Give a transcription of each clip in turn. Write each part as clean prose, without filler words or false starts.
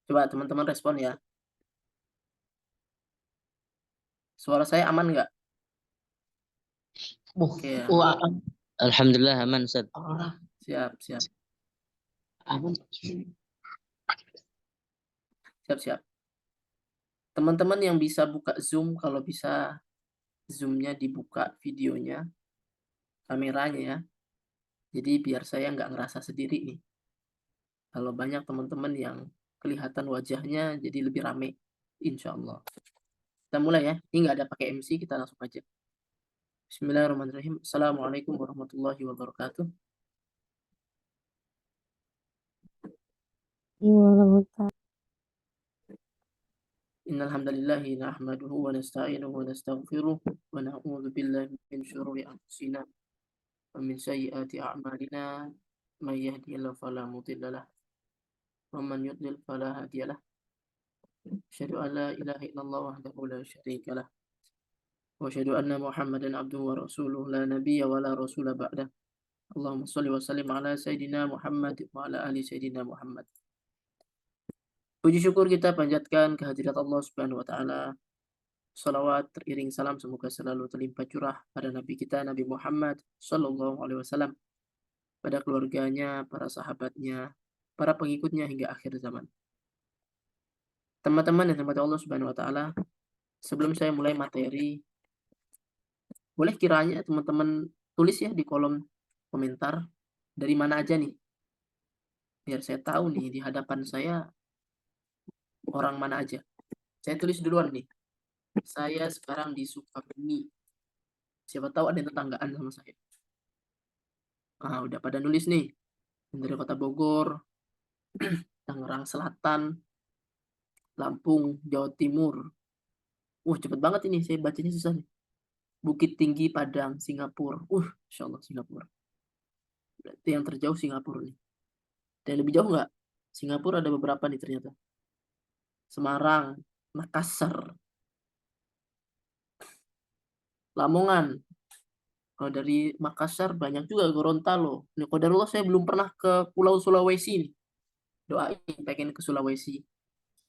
Coba teman-teman respon ya. Suara saya aman nggak? Oke ya. Alhamdulillah aman, Ustaz. Siap, siap. Aman. Siap, siap. Teman-teman yang bisa buka Zoom, kalau bisa Zoom-nya dibuka videonya, kameranya ya. Jadi biar saya nggak ngerasa sendiri nih. Kalau banyak teman-teman yang kelihatan wajahnya jadi lebih rame, insya Allah. Kita mulai ya. Ini nggak ada pakai MC, kita langsung aja. Bismillahirrahmanirrahim. Assalamualaikum warahmatullahi wabarakatuh. Innal hamdalillahi nahmaduhu wa nasta'inuhu wa nastaghfiruh wa na'udzu billahi min syururi anfusina wa min sayyiati a'malina. May yahdihillahu fala mudilla lahu wa man yudlil fala hadiya lahu. Asyhadu an la ilaha illallah wahdahu la syarika lahu wa asyhadu anna Muhammadan abduhu wa rasuluh la nabiyya wa la rasula ba'dah. Allahumma shalli wa sallim ala sayyidina Muhammad wa ala ali sayyidina Muhammad. Puji syukur kita panjatkan kehadirat Allah Subhanahu wa taala. Salawat teriring salam semoga selalu terlimpah curah pada Nabi kita Nabi Muhammad Sallallahu Alaihi Wasallam, pada keluarganya, para sahabatnya, para pengikutnya hingga akhir zaman. Teman-teman yang dirahmati Allah Subhanahu Wa Taala, sebelum saya mulai materi, boleh kiranya teman-teman tulis ya di kolom komentar dari mana aja nih, biar saya tahu nih di hadapan saya orang mana aja. Saya tulis duluan nih. Saya sekarang di Sukabumi. Siapa tahu ada yang tetanggaan sama saya. Ah, udah pada nulis nih. Dari kota Bogor, Tangerang Selatan, Lampung, Jawa Timur. Wah, cepet banget ini, saya bacanya susah nih. Bukit Tinggi, Padang, Singapura. Insya Allah Singapura. Berarti yang terjauh Singapura nih. Dan lebih jauh nggak? Singapura ada beberapa nih ternyata. Semarang, Makassar, Lamongan. Kalau dari Makassar banyak juga Gorontalo. Nih, qadarullah saya belum pernah ke Pulau Sulawesi nih. Doain pengen ke Sulawesi.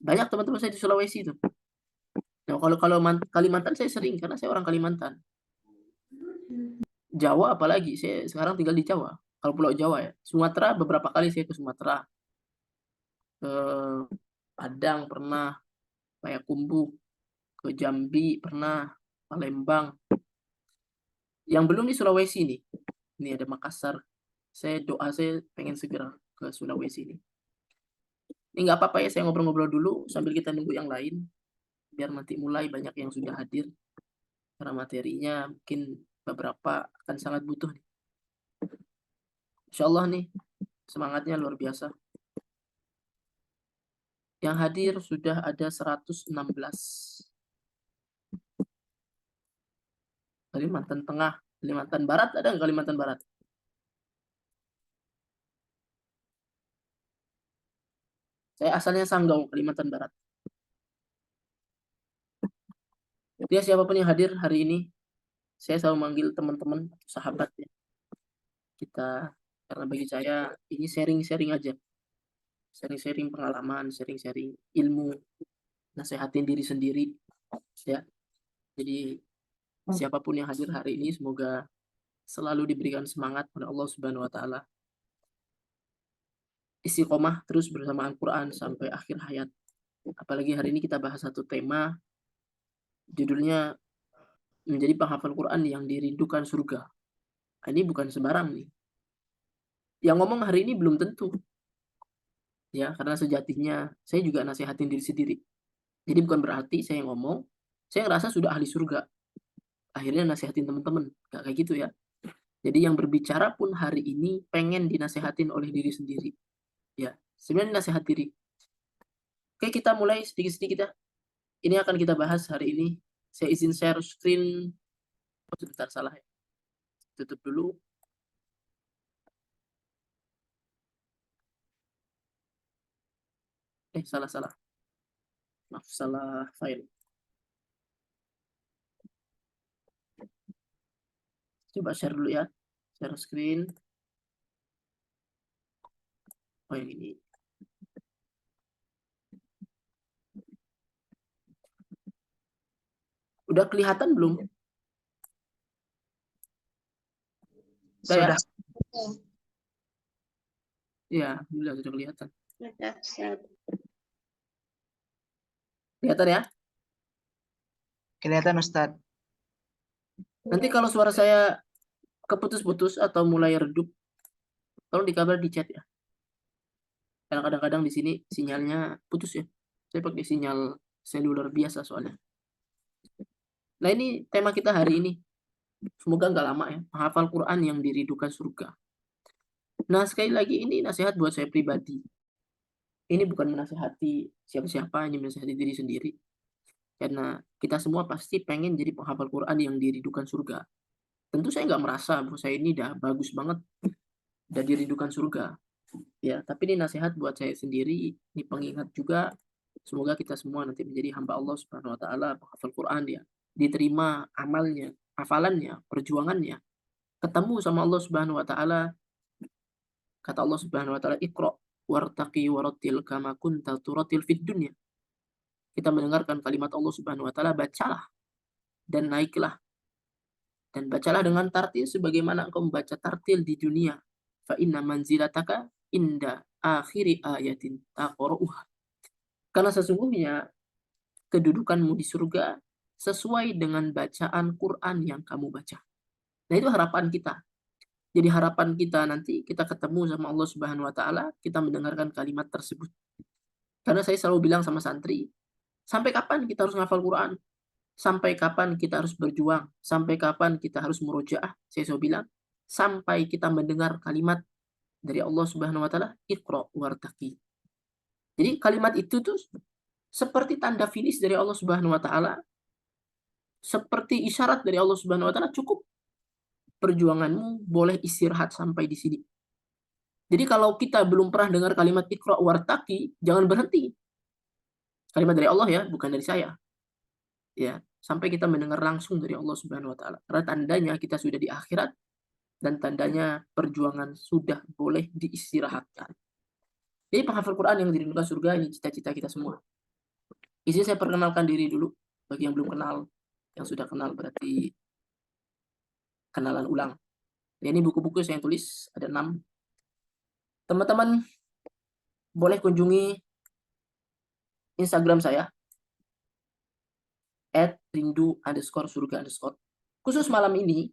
Banyak teman-teman saya di Sulawesi tuh. Nah, kalau Kalimantan saya sering karena saya orang Kalimantan. Jawa apalagi, saya sekarang tinggal di Jawa. Kalau Pulau Jawa ya. Sumatera beberapa kali saya ke Sumatera. Ke Padang pernah, Payakumbuh, ke Jambi pernah, Palembang. Yang belum di Sulawesi nih. Ini ada Makassar. Saya pengen segera ke Sulawesi ini. Ini nggak apa-apa ya, saya ngobrol-ngobrol dulu sambil kita nunggu yang lain. Biar nanti mulai banyak yang sudah hadir. Karena materinya mungkin beberapa akan sangat butuh. Insya Allah nih, semangatnya luar biasa. Yang hadir sudah ada 116. Kalimantan Tengah, Kalimantan Barat, ada nggak Kalimantan Barat? Saya asalnya Sanggau, Kalimantan Barat. Ya, siapapun yang hadir hari ini, saya selalu manggil teman-teman, sahabat ya. Kita, karena bagi saya ini sharing-sharing aja. Sharing-sharing pengalaman, sharing-sharing ilmu, nasehatin diri sendiri. Ya, jadi siapapun yang hadir hari ini, semoga selalu diberikan semangat oleh Allah Subhanahu Wa Taala, istiqomah terus bersama Al-Quran sampai akhir hayat. Apalagi hari ini kita bahas satu tema, judulnya menjadi penghafal Quran yang dirindukan surga. Ini bukan sembarang nih. Yang ngomong hari ini belum tentu. Ya, karena sejatinya saya juga nasihatin diri sendiri. Jadi bukan berarti saya ngomong, saya ngerasa sudah ahli surga. Akhirnya nasihatin teman-teman. Gak kayak gitu ya. Jadi yang berbicara pun hari ini pengen dinasehatin oleh diri sendiri. Ya, sebenarnya nasihat diri. Oke, kita mulai sedikit-sedikit ya. Ini akan kita bahas hari ini. Saya izin share screen. Oh, sebentar, salah ya. Tutup dulu. Salah. Maaf, salah file. Coba share dulu ya. Share screen. Oh, yang ini. Udah kelihatan belum? Udah ya? Sudah. Iya, alhamdulillah sudah kelihatan. Sudah, Ustaz. Kelihatan ya? Kelihatan Ustaz. Nanti kalau suara saya keputus-putus atau mulai redup, tolong dikabar di chat ya. Karena kadang-kadang di sini sinyalnya putus ya. Saya pakai sinyal seluler biasa soalnya. Nah, ini tema kita hari ini. Semoga nggak lama ya. Menghafal Quran yang dirindukan surga. Nah, sekali lagi ini nasihat buat saya pribadi. Ini bukan menasihati siapa-siapa, ini menasihati diri sendiri. Karena kita semua pasti pengen jadi penghafal Quran yang dirindukan surga. Tentu saya nggak merasa bahwa saya ini udah bagus banget, udah dirindukan surga. Ya, tapi ini nasihat buat saya sendiri, ini pengingat juga. Semoga kita semua nanti menjadi hamba Allah Subhanahu wa taala, penghafal Quran ya. Diterima amalnya, hafalannya, perjuangannya. Ketemu sama Allah Subhanahu wa taala. Kata Allah Subhanahu wa taala, "Iqra wartaqi warattil kama kunta turattil fid dunya." Kita mendengarkan kalimat Allah Subhanahu wa taala, bacalah dan naiklah dan bacalah dengan tartil sebagaimana engkau membaca tartil di dunia. Fa inna manzilataka inda akhiri ayatin taqra'uha. Karena sesungguhnya kedudukanmu di surga sesuai dengan bacaan Quran yang kamu baca. Nah, itu harapan kita. Jadi harapan kita nanti kita ketemu sama Allah Subhanahu wa taala, kita mendengarkan kalimat tersebut. Karena saya selalu bilang sama santri, sampai kapan kita harus ngafal Quran? Sampai kapan kita harus berjuang? Sampai kapan kita harus murojaah? Saya selalu bilang, sampai kita mendengar kalimat dari Allah Subhanahu wa taala, Iqra wartaqi. Jadi kalimat itu tuh seperti tanda finish dari Allah Subhanahu wa taala, seperti isyarat dari Allah Subhanahu wa taala, cukup perjuanganmu, boleh istirahat sampai di sini. Jadi kalau kita belum pernah dengar kalimat Iqra wartaqi, jangan berhenti. Kalimat dari Allah ya, bukan dari saya. Ya, sampai kita mendengar langsung dari Allah Subhanahu wa taala. Karena tandanya kita sudah di akhirat dan tandanya perjuangan sudah boleh diistirahatkan. Jadi penghafal Quran yang dirindukan surga ini cita-cita kita semua. Izin saya perkenalkan diri dulu bagi yang belum kenal. Yang sudah kenal berarti kenalan ulang. Ya, ini buku-buku saya yang tulis ada 6. Teman-teman boleh kunjungi Instagram saya @rindu_surga_. Khusus malam ini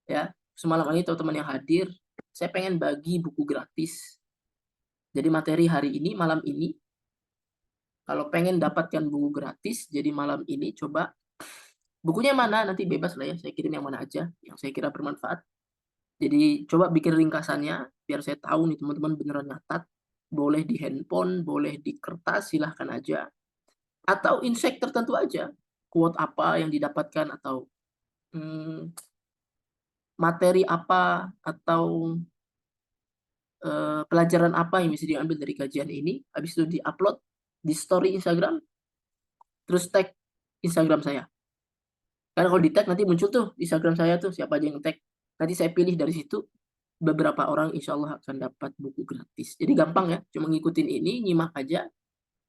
ya, semalam ini teman-teman yang hadir, saya pengen bagi buku gratis. Jadi materi hari ini, malam ini, kalau pengen dapatkan buku gratis, jadi malam ini coba bukunya mana, nanti bebas lah ya, saya kirim yang mana aja, yang saya kira bermanfaat. Jadi coba bikin ringkasannya, biar saya tahu nih teman-teman beneran nyatat. Boleh di handphone, boleh di kertas, silahkan aja. Atau insight tertentu aja, quote apa yang didapatkan, atau materi apa, atau pelajaran apa yang bisa diambil dari kajian ini. Habis itu di-upload di story Instagram, terus tag Instagram saya. Karena kalau di-tag nanti muncul tuh Instagram saya tuh, siapa aja yang tag. Nanti saya pilih dari situ, beberapa orang insya Allah akan dapat buku gratis. Jadi gampang ya, cuma ngikutin ini, nyimak aja.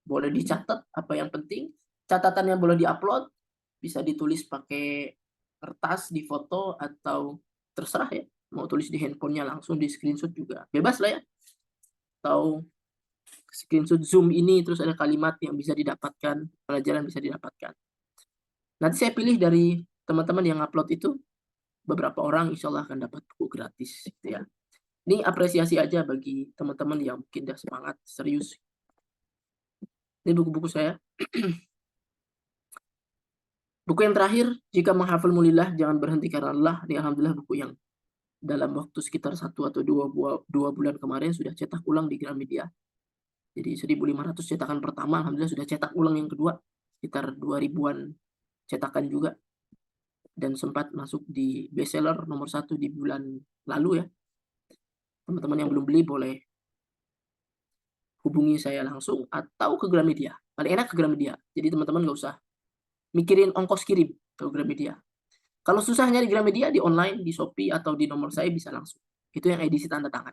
Boleh dicatat apa yang penting. Catatannya boleh di-upload, bisa ditulis pakai kertas, di foto, atau terserah ya. Mau tulis di handphonenya langsung, di screenshot juga. Bebas lah ya. Atau screenshot Zoom ini, terus ada kalimat yang bisa didapatkan, pelajaran bisa didapatkan. Nanti saya pilih dari teman-teman yang upload itu, beberapa orang insya Allah akan dapat buku gratis. Gitu ya. Ini apresiasi aja bagi teman-teman yang mungkin udah semangat, serius. Ini buku-buku saya. Buku yang terakhir, Jika Menghafal Mulillah, Jangan Berhenti Karena Allah. Ini alhamdulillah buku yang dalam waktu sekitar 1 atau 2 bulan kemarin sudah cetak ulang di Gramedia. Jadi 1.500 cetakan pertama, alhamdulillah sudah cetak ulang yang kedua. Sekitar 2.000-an cetakan juga. Dan sempat masuk di bestseller nomor 1 di bulan lalu ya. Teman-teman yang belum beli boleh hubungi saya langsung atau ke Gramedia. Paling enak ke Gramedia. Jadi teman-teman nggak usah mikirin ongkos kirim ke Gramedia. Kalau susah nyari Gramedia, di online, di Shopee, atau di nomor saya bisa langsung. Itu yang edisi tanda tangan.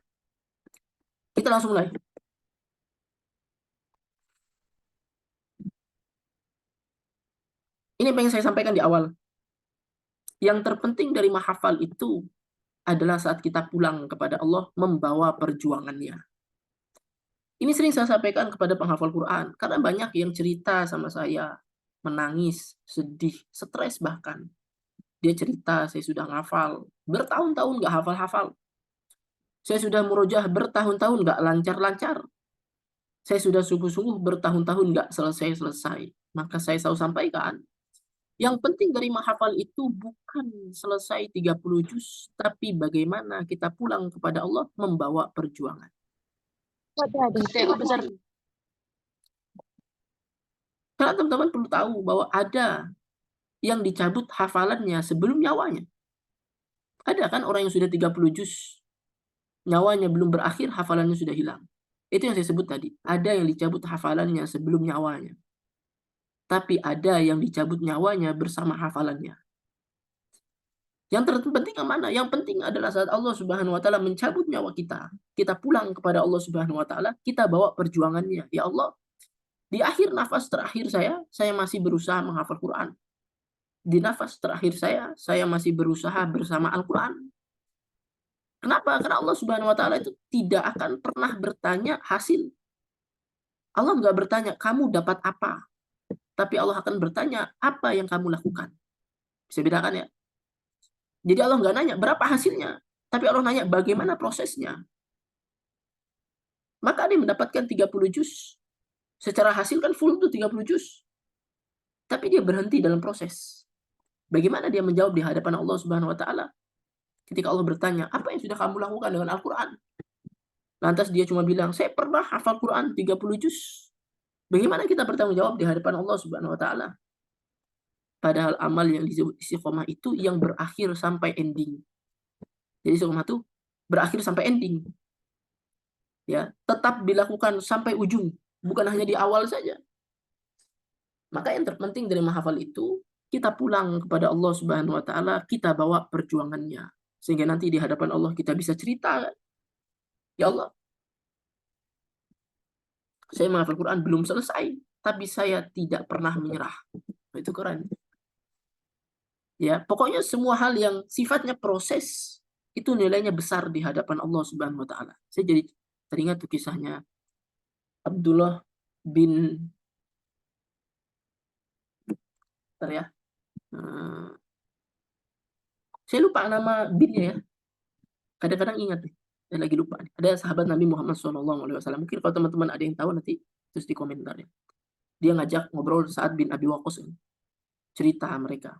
Kita langsung mulai. Ini Ini yang pengen saya sampaikan di awal. Yang terpenting dari menghafal itu adalah saat kita pulang kepada Allah membawa perjuangannya. Ini sering saya sampaikan kepada penghafal Quran, karena banyak yang cerita sama saya, menangis, sedih, stres bahkan. Dia cerita, saya sudah ngafal, bertahun-tahun nggak hafal-hafal. Saya sudah murojaah bertahun-tahun nggak lancar-lancar. Saya sudah sungguh-sungguh bertahun-tahun nggak selesai-selesai. Maka saya selalu sampaikan, yang penting dari menghafal itu bukan selesai 30 juz, tapi bagaimana kita pulang kepada Allah membawa perjuangan. Besar. Karena teman-teman perlu tahu bahwa ada yang dicabut hafalannya sebelum nyawanya. Ada kan orang yang sudah 30 juz, nyawanya belum berakhir, hafalannya sudah hilang. Itu yang saya sebut tadi. Ada yang dicabut hafalannya sebelum nyawanya. Tapi ada yang dicabut nyawanya bersama hafalannya. Yang terpenting yang mana? Yang penting adalah saat Allah Subhanahu wa taala mencabut nyawa kita, kita pulang kepada Allah Subhanahu wa taala, kita bawa perjuangannya. Ya Allah, di akhir nafas terakhir saya masih berusaha menghafal Quran. Di nafas terakhir saya masih berusaha bersama Al-Quran. Kenapa? Karena Allah Subhanahu wa taala itu tidak akan pernah bertanya hasil. Allah nggak bertanya, kamu dapat apa? Tapi Allah akan bertanya, apa yang kamu lakukan? Bisa bedakan ya? Jadi Allah nggak nanya, berapa hasilnya? Tapi Allah nanya, bagaimana prosesnya? Maka dia mendapatkan 30 juz. Secara hasil kan full tuh 30 juz. Tapi dia berhenti dalam proses. Bagaimana dia menjawab di hadapan Allah Subhanahu wa taala? Ketika Allah bertanya, apa yang sudah kamu lakukan dengan Al-Quran? Lantas dia cuma bilang, saya pernah hafal Quran 30 juz. Bagaimana kita bertanggung jawab di hadapan Allah Subhanahu wa taala? Padahal amal yang disebut istiqomah itu yang berakhir sampai ending. Jadi istiqomah itu berakhir sampai ending. Ya, tetap dilakukan sampai ujung, bukan hanya di awal saja. Maka yang terpenting dari menghafal itu, kita pulang kepada Allah Subhanahu wa taala, kita bawa perjuangannya. Sehingga nanti di hadapan Allah kita bisa cerita, ya Allah, saya menghafal Quran belum selesai, tapi saya tidak pernah menyerah. Itu keren. Ya, pokoknya semua hal yang sifatnya proses itu nilainya besar di hadapan Allah Subhanahu wa taala. Saya jadi teringat tuh kisahnya Abdullah bin ya. Saya lupa nama binnya ya. Kadang-kadang ingat nih. Saya lagi lupa nih. Ada sahabat Nabi Muhammad SAW. Mungkin kalau teman-teman ada yang tahu nanti terus di komentar ya. Dia ngajak ngobrol Sa'ad bin Abi Waqqas ini. Cerita mereka.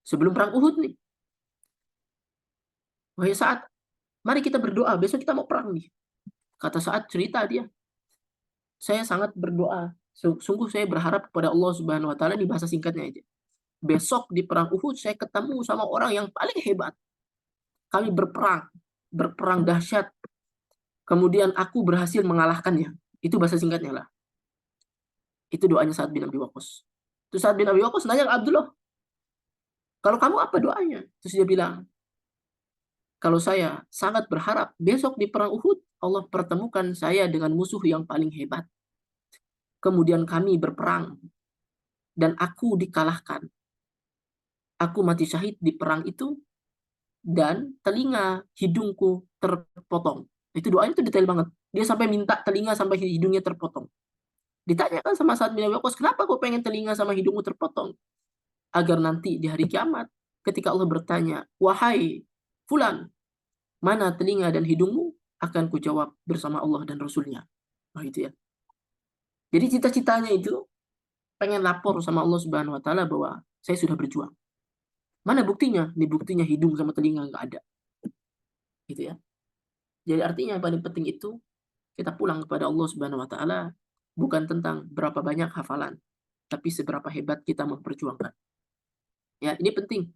Sebelum perang Uhud nih. Wahai Sa'ad, mari kita berdoa. Besok kita mau perang nih. Kata Sa'ad, cerita dia. Saya sangat berdoa. Sungguh saya berharap kepada Allah Subhanahu wa taala, di bahasa singkatnya aja. Besok di perang Uhud saya ketemu sama orang yang paling hebat. Kami berperang dahsyat. Kemudian aku berhasil mengalahkannya. Itu bahasa singkatnya lah. Itu doanya Sa'ad bin Abi Waqqas. Terus Sa'ad bin Abi Waqqas nanya ke Abdullah, kalau kamu apa doanya? Terus dia bilang, kalau saya sangat berharap besok di perang Uhud Allah pertemukan saya dengan musuh yang paling hebat. Kemudian kami berperang dan aku dikalahkan. Aku mati syahid di perang itu dan telinga hidungku terpotong. Itu doanya itu detail banget. Dia sampai minta telinga sampai hidungnya terpotong. Ditanyakan sama Sa'ad bin Abi Waqqas, kenapa kau pengen telinga sama hidungmu terpotong? Agar nanti di hari kiamat, ketika Allah bertanya, wahai fulan, mana telinga dan hidungmu? Akan kujawab bersama Allah dan Rasulnya. Nah itu ya. Jadi cita-citanya itu pengen lapor sama Allah Subhanahu wa taala bahwa saya sudah berjuang. Mana buktinya? Ini buktinya hidung sama telinga nggak ada. Gitu ya. Jadi artinya yang paling penting itu kita pulang kepada Allah Subhanahu wa taala bukan tentang berapa banyak hafalan, tapi seberapa hebat kita memperjuangkan. Ya, ini penting.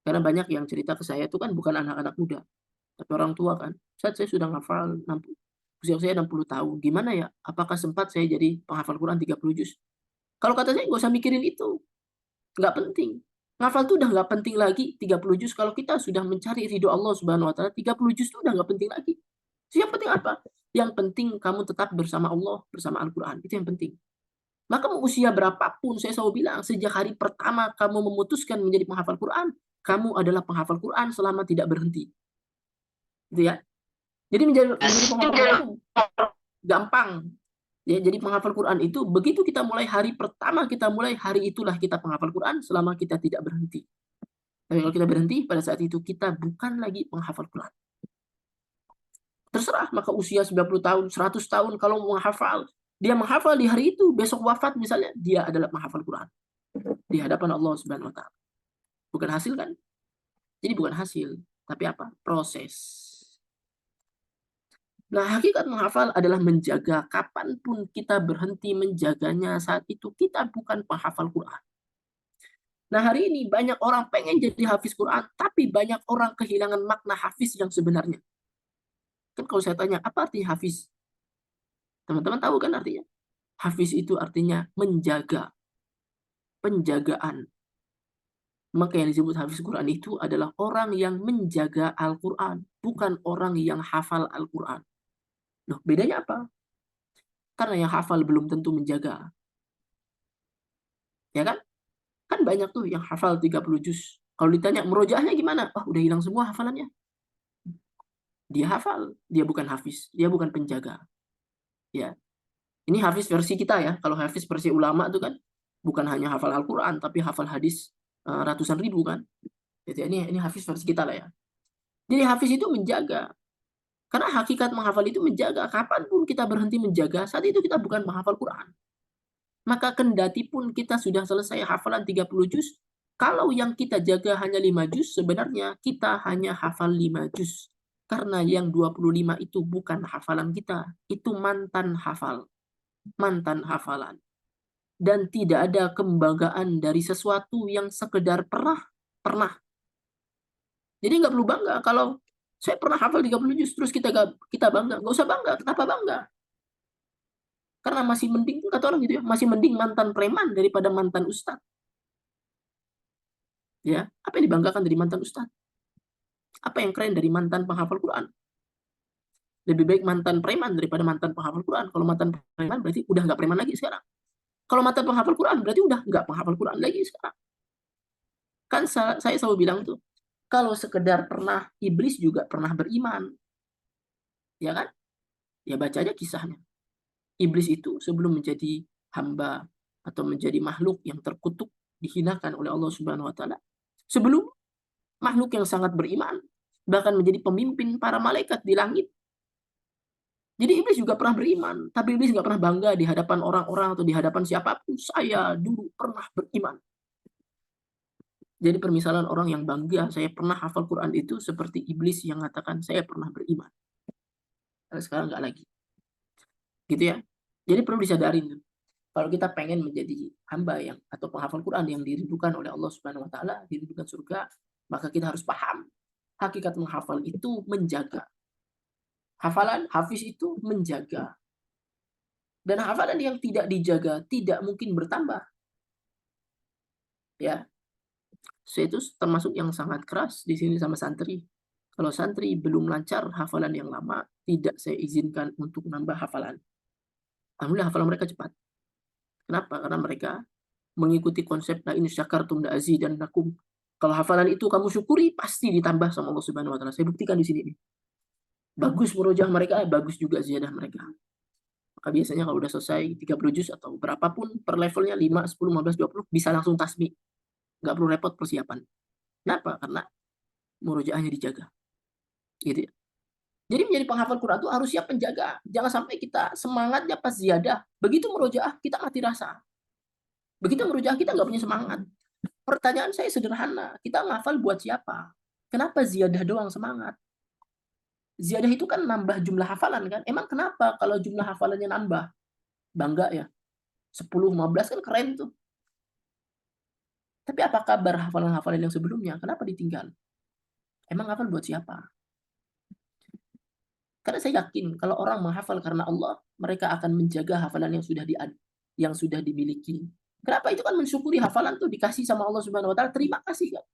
Karena banyak yang cerita ke saya itu kan bukan anak-anak muda, tapi orang tua kan. Saat saya sudah ngafal 60, usia saya 60 tahun. Gimana ya? Apakah sempat saya jadi penghafal Quran 30 juz? Kalau kata saya nggak usah mikirin itu. Nggak penting. Ngafal tuh udah nggak penting lagi 30 juz. Kalau kita sudah mencari ridho Allah Subhanahu wa taala, 30 juz itu udah nggak penting lagi. Yang penting apa? Yang penting kamu tetap bersama Allah, bersama Al-Quran. Itu yang penting. Maka mau usia berapapun, saya selalu bilang, sejak hari pertama kamu memutuskan menjadi penghafal Quran, kamu adalah penghafal Quran selama tidak berhenti. Gitu ya. Jadi menjadi penghafal Quran itu gampang. Ya, jadi penghafal Quran itu begitu kita mulai hari pertama kita mulai, hari itulah kita penghafal Quran selama kita tidak berhenti. Tapi kalau kita berhenti, pada saat itu kita bukan lagi penghafal Quran. Terserah, maka usia 90 tahun, 100 tahun, kalau mau menghafal, dia menghafal di hari itu, besok wafat misalnya, dia adalah penghafal Quran. Di hadapan Allah Subhanahu wa Ta'ala. Bukan hasil kan? Jadi bukan hasil, tapi apa? Proses. Nah, hakikat menghafal adalah menjaga. Kapanpun kita berhenti menjaganya, saat itu kita bukan penghafal Quran. Nah, hari ini banyak orang pengen jadi hafiz Quran, tapi banyak orang kehilangan makna hafiz yang sebenarnya. Kan kalau saya tanya, apa artinya hafiz? Teman-teman tahu kan artinya? Hafiz itu artinya menjaga, penjagaan. Maka yang disebut hafiz Quran itu adalah orang yang menjaga Al-Quran, bukan orang yang hafal Al-Quran. Loh, bedanya apa? Karena yang hafal belum tentu menjaga. Ya kan? Kan banyak tuh yang hafal 30 juz. Kalau ditanya murojaahnya gimana? Oh, udah hilang semua hafalannya. Dia hafal, dia bukan hafiz, dia bukan penjaga. Ya. Ini hafiz versi kita ya. Kalau hafiz versi ulama itu kan bukan hanya hafal Al-Quran, tapi hafal hadis ratusan ribu kan. Jadi ini hafiz versi kita lah ya. Jadi hafiz itu menjaga. Karena hakikat menghafal itu menjaga. Kapanpun kita berhenti menjaga, saat itu kita bukan menghafal Quran. Maka kendati pun kita sudah selesai hafalan 30 juz, kalau yang kita jaga hanya 5 juz, sebenarnya kita hanya hafal 5 juz. Karena yang 25 itu bukan hafalan kita, itu mantan hafal, mantan hafalan. Dan tidak ada kebanggaan dari sesuatu yang sekedar pernah. Jadi nggak perlu bangga kalau saya pernah hafal 30 juz, terus kita bangga. Nggak usah bangga, kenapa bangga? Karena masih mending, kata orang gitu ya, masih mending mantan preman daripada mantan ustadz. Ya, apa yang dibanggakan dari mantan ustadz? Apa yang keren dari mantan penghafal Quran? Lebih baik mantan preman daripada mantan penghafal Quran. Kalau mantan preman berarti udah nggak preman lagi sekarang. Kalau mantan penghafal Quran berarti udah nggak penghafal Quran lagi sekarang. Kan saya selalu bilang tuh, kalau sekedar pernah, iblis juga pernah beriman. Ya kan? Ya baca aja kisahnya. Iblis itu sebelum menjadi hamba atau menjadi makhluk yang terkutuk, dihinakan oleh Allah Subhanahu wa Ta'ala. Sebelum makhluk yang sangat beriman, bahkan menjadi pemimpin para malaikat di langit. Jadi iblis juga pernah beriman, tapi iblis nggak pernah bangga di hadapan orang-orang atau di hadapan siapapun. Saya dulu pernah beriman. Jadi permisalan orang yang bangga, saya pernah hafal Quran itu seperti iblis yang mengatakan saya pernah beriman. Tapi sekarang nggak lagi. Gitu ya. Jadi perlu disadarin. Kalau kita pengen menjadi hamba yang atau penghafal Quran yang dirindukan oleh Allah Subhanahu wa Ta'ala, dirindukan surga, maka kita harus paham hakikat menghafal itu menjaga. Hafalan, hafiz itu menjaga. Dan hafalan yang tidak dijaga tidak mungkin bertambah. Ya, saya itu termasuk yang sangat keras di sini sama santri. Kalau santri belum lancar hafalan yang lama, tidak saya izinkan untuk nambah hafalan. Alhamdulillah hafalan mereka cepat. Kenapa? Karena mereka mengikuti konsep la in syakartum la azidannakum. Kalau hafalan itu kamu syukuri, pasti ditambah sama Allah Subhanahu wa Ta'ala. Saya buktikan di sini nih. Bagus murojaah mereka, bagus juga ziyadah mereka. Maka biasanya kalau udah selesai 30 juz atau berapapun per levelnya 5, 10, 15, 20 bisa langsung tasmi. Nggak perlu repot persiapan. Kenapa? Karena murojaahnya dijaga. Gitu ya. Jadi menjadi penghafal Quran itu harus siap penjaga. Jangan sampai kita semangatnya pas ziyadah. Begitu murojaah kita mati rasa. Begitu murojaah kita nggak punya semangat. Pertanyaan saya sederhana. Kita ngafal buat siapa? Kenapa ziyadah doang semangat? Ziyadah itu kan nambah jumlah hafalan kan? Emang kenapa kalau jumlah hafalannya nambah? Bangga ya. 10, 15 kan keren tuh. Tapi apa kabar hafalan-hafalan yang sebelumnya? Kenapa ditinggal? Emang hafal buat siapa? Karena saya yakin kalau orang menghafal karena Allah, mereka akan menjaga hafalan yang sudah dimiliki. Kenapa? Itu kan mensyukuri hafalan tuh dikasih sama Allah Subhanahu wa Ta'ala. Terima kasih kan.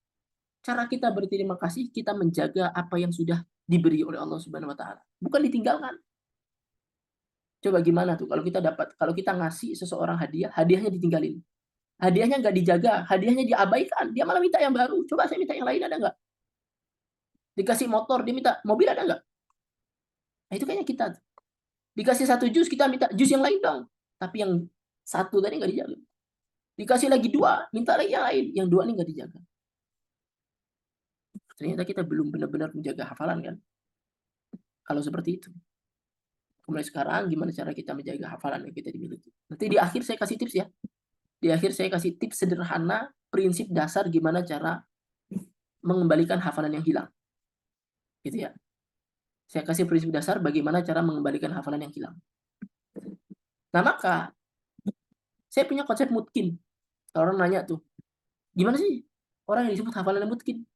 Cara kita berterima kasih, kita menjaga apa yang sudah diberi oleh Allah Subhanahu wa Ta'ala. Bukan ditinggalkan. Coba gimana tuh kalau kita ngasih seseorang hadiah, hadiahnya ditinggalin. Hadiahnya nggak dijaga, hadiahnya diabaikan, dia malah minta yang baru. Coba saya minta yang lain, ada nggak? Dikasih motor, dia minta mobil, ada nggak? Nah, itu kayaknya kita. Dikasih 1 jus, kita minta jus yang lain dong. Tapi yang 1 tadi nggak dijaga. Dikasih lagi 2, minta lagi yang lain. Yang 2 ini nggak dijaga. Ternyata kita belum benar-benar menjaga hafalan kan. Kalau seperti itu. Mulai sekarang gimana cara kita menjaga hafalan yang kita dimiliki. Nanti di akhir saya kasih tips ya. Di akhir saya kasih tips sederhana, prinsip dasar gimana cara mengembalikan hafalan yang hilang. Gitu ya. Saya kasih prinsip dasar bagaimana cara mengembalikan hafalan yang hilang. Nah, maka saya punya konsep mutkin. Kalau orang nanya tuh, gimana sih orang yang disebut hafalan mutkin?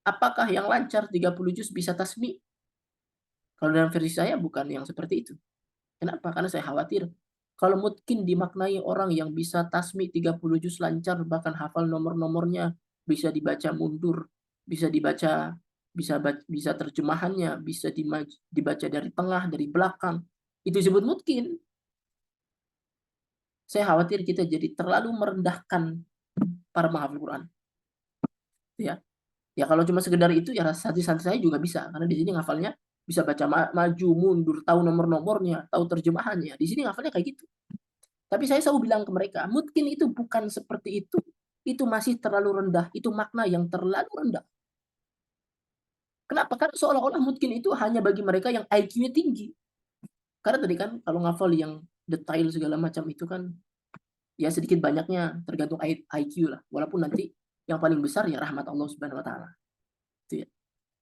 Apakah yang lancar 30 juz bisa tasmi? Kalau dalam versi saya bukan yang seperti itu. Kenapa? Karena saya khawatir kalau mutkin dimaknai orang yang bisa tasmi 30 juz lancar, bahkan hafal nomor-nomornya, bisa dibaca mundur, bisa dibaca, bisa terjemahannya, bisa dibaca dari tengah, dari belakang. Itu disebut mutkin. Saya khawatir kita jadi terlalu merendahkan para menghafal Quran. Ya. Ya kalau cuma sekedar itu ya santri-santri saya juga bisa, karena di sini ngafalnya bisa baca maju, mundur, tahu nomor-nomornya, tahu terjemahannya. Di sini ngafalnya kayak gitu. Tapi saya selalu bilang ke mereka, mungkin itu bukan seperti itu. Itu masih terlalu rendah, itu makna yang terlalu rendah. Kenapa? Karena seolah-olah mungkin itu hanya bagi mereka yang IQ-nya tinggi. Karena tadi kan kalau ngafal yang detail segala macam itu kan ya sedikit banyaknya tergantung IQ lah. Walaupun nanti yang paling besar ya rahmat Allah Subhanahu wa taala. Itu ya.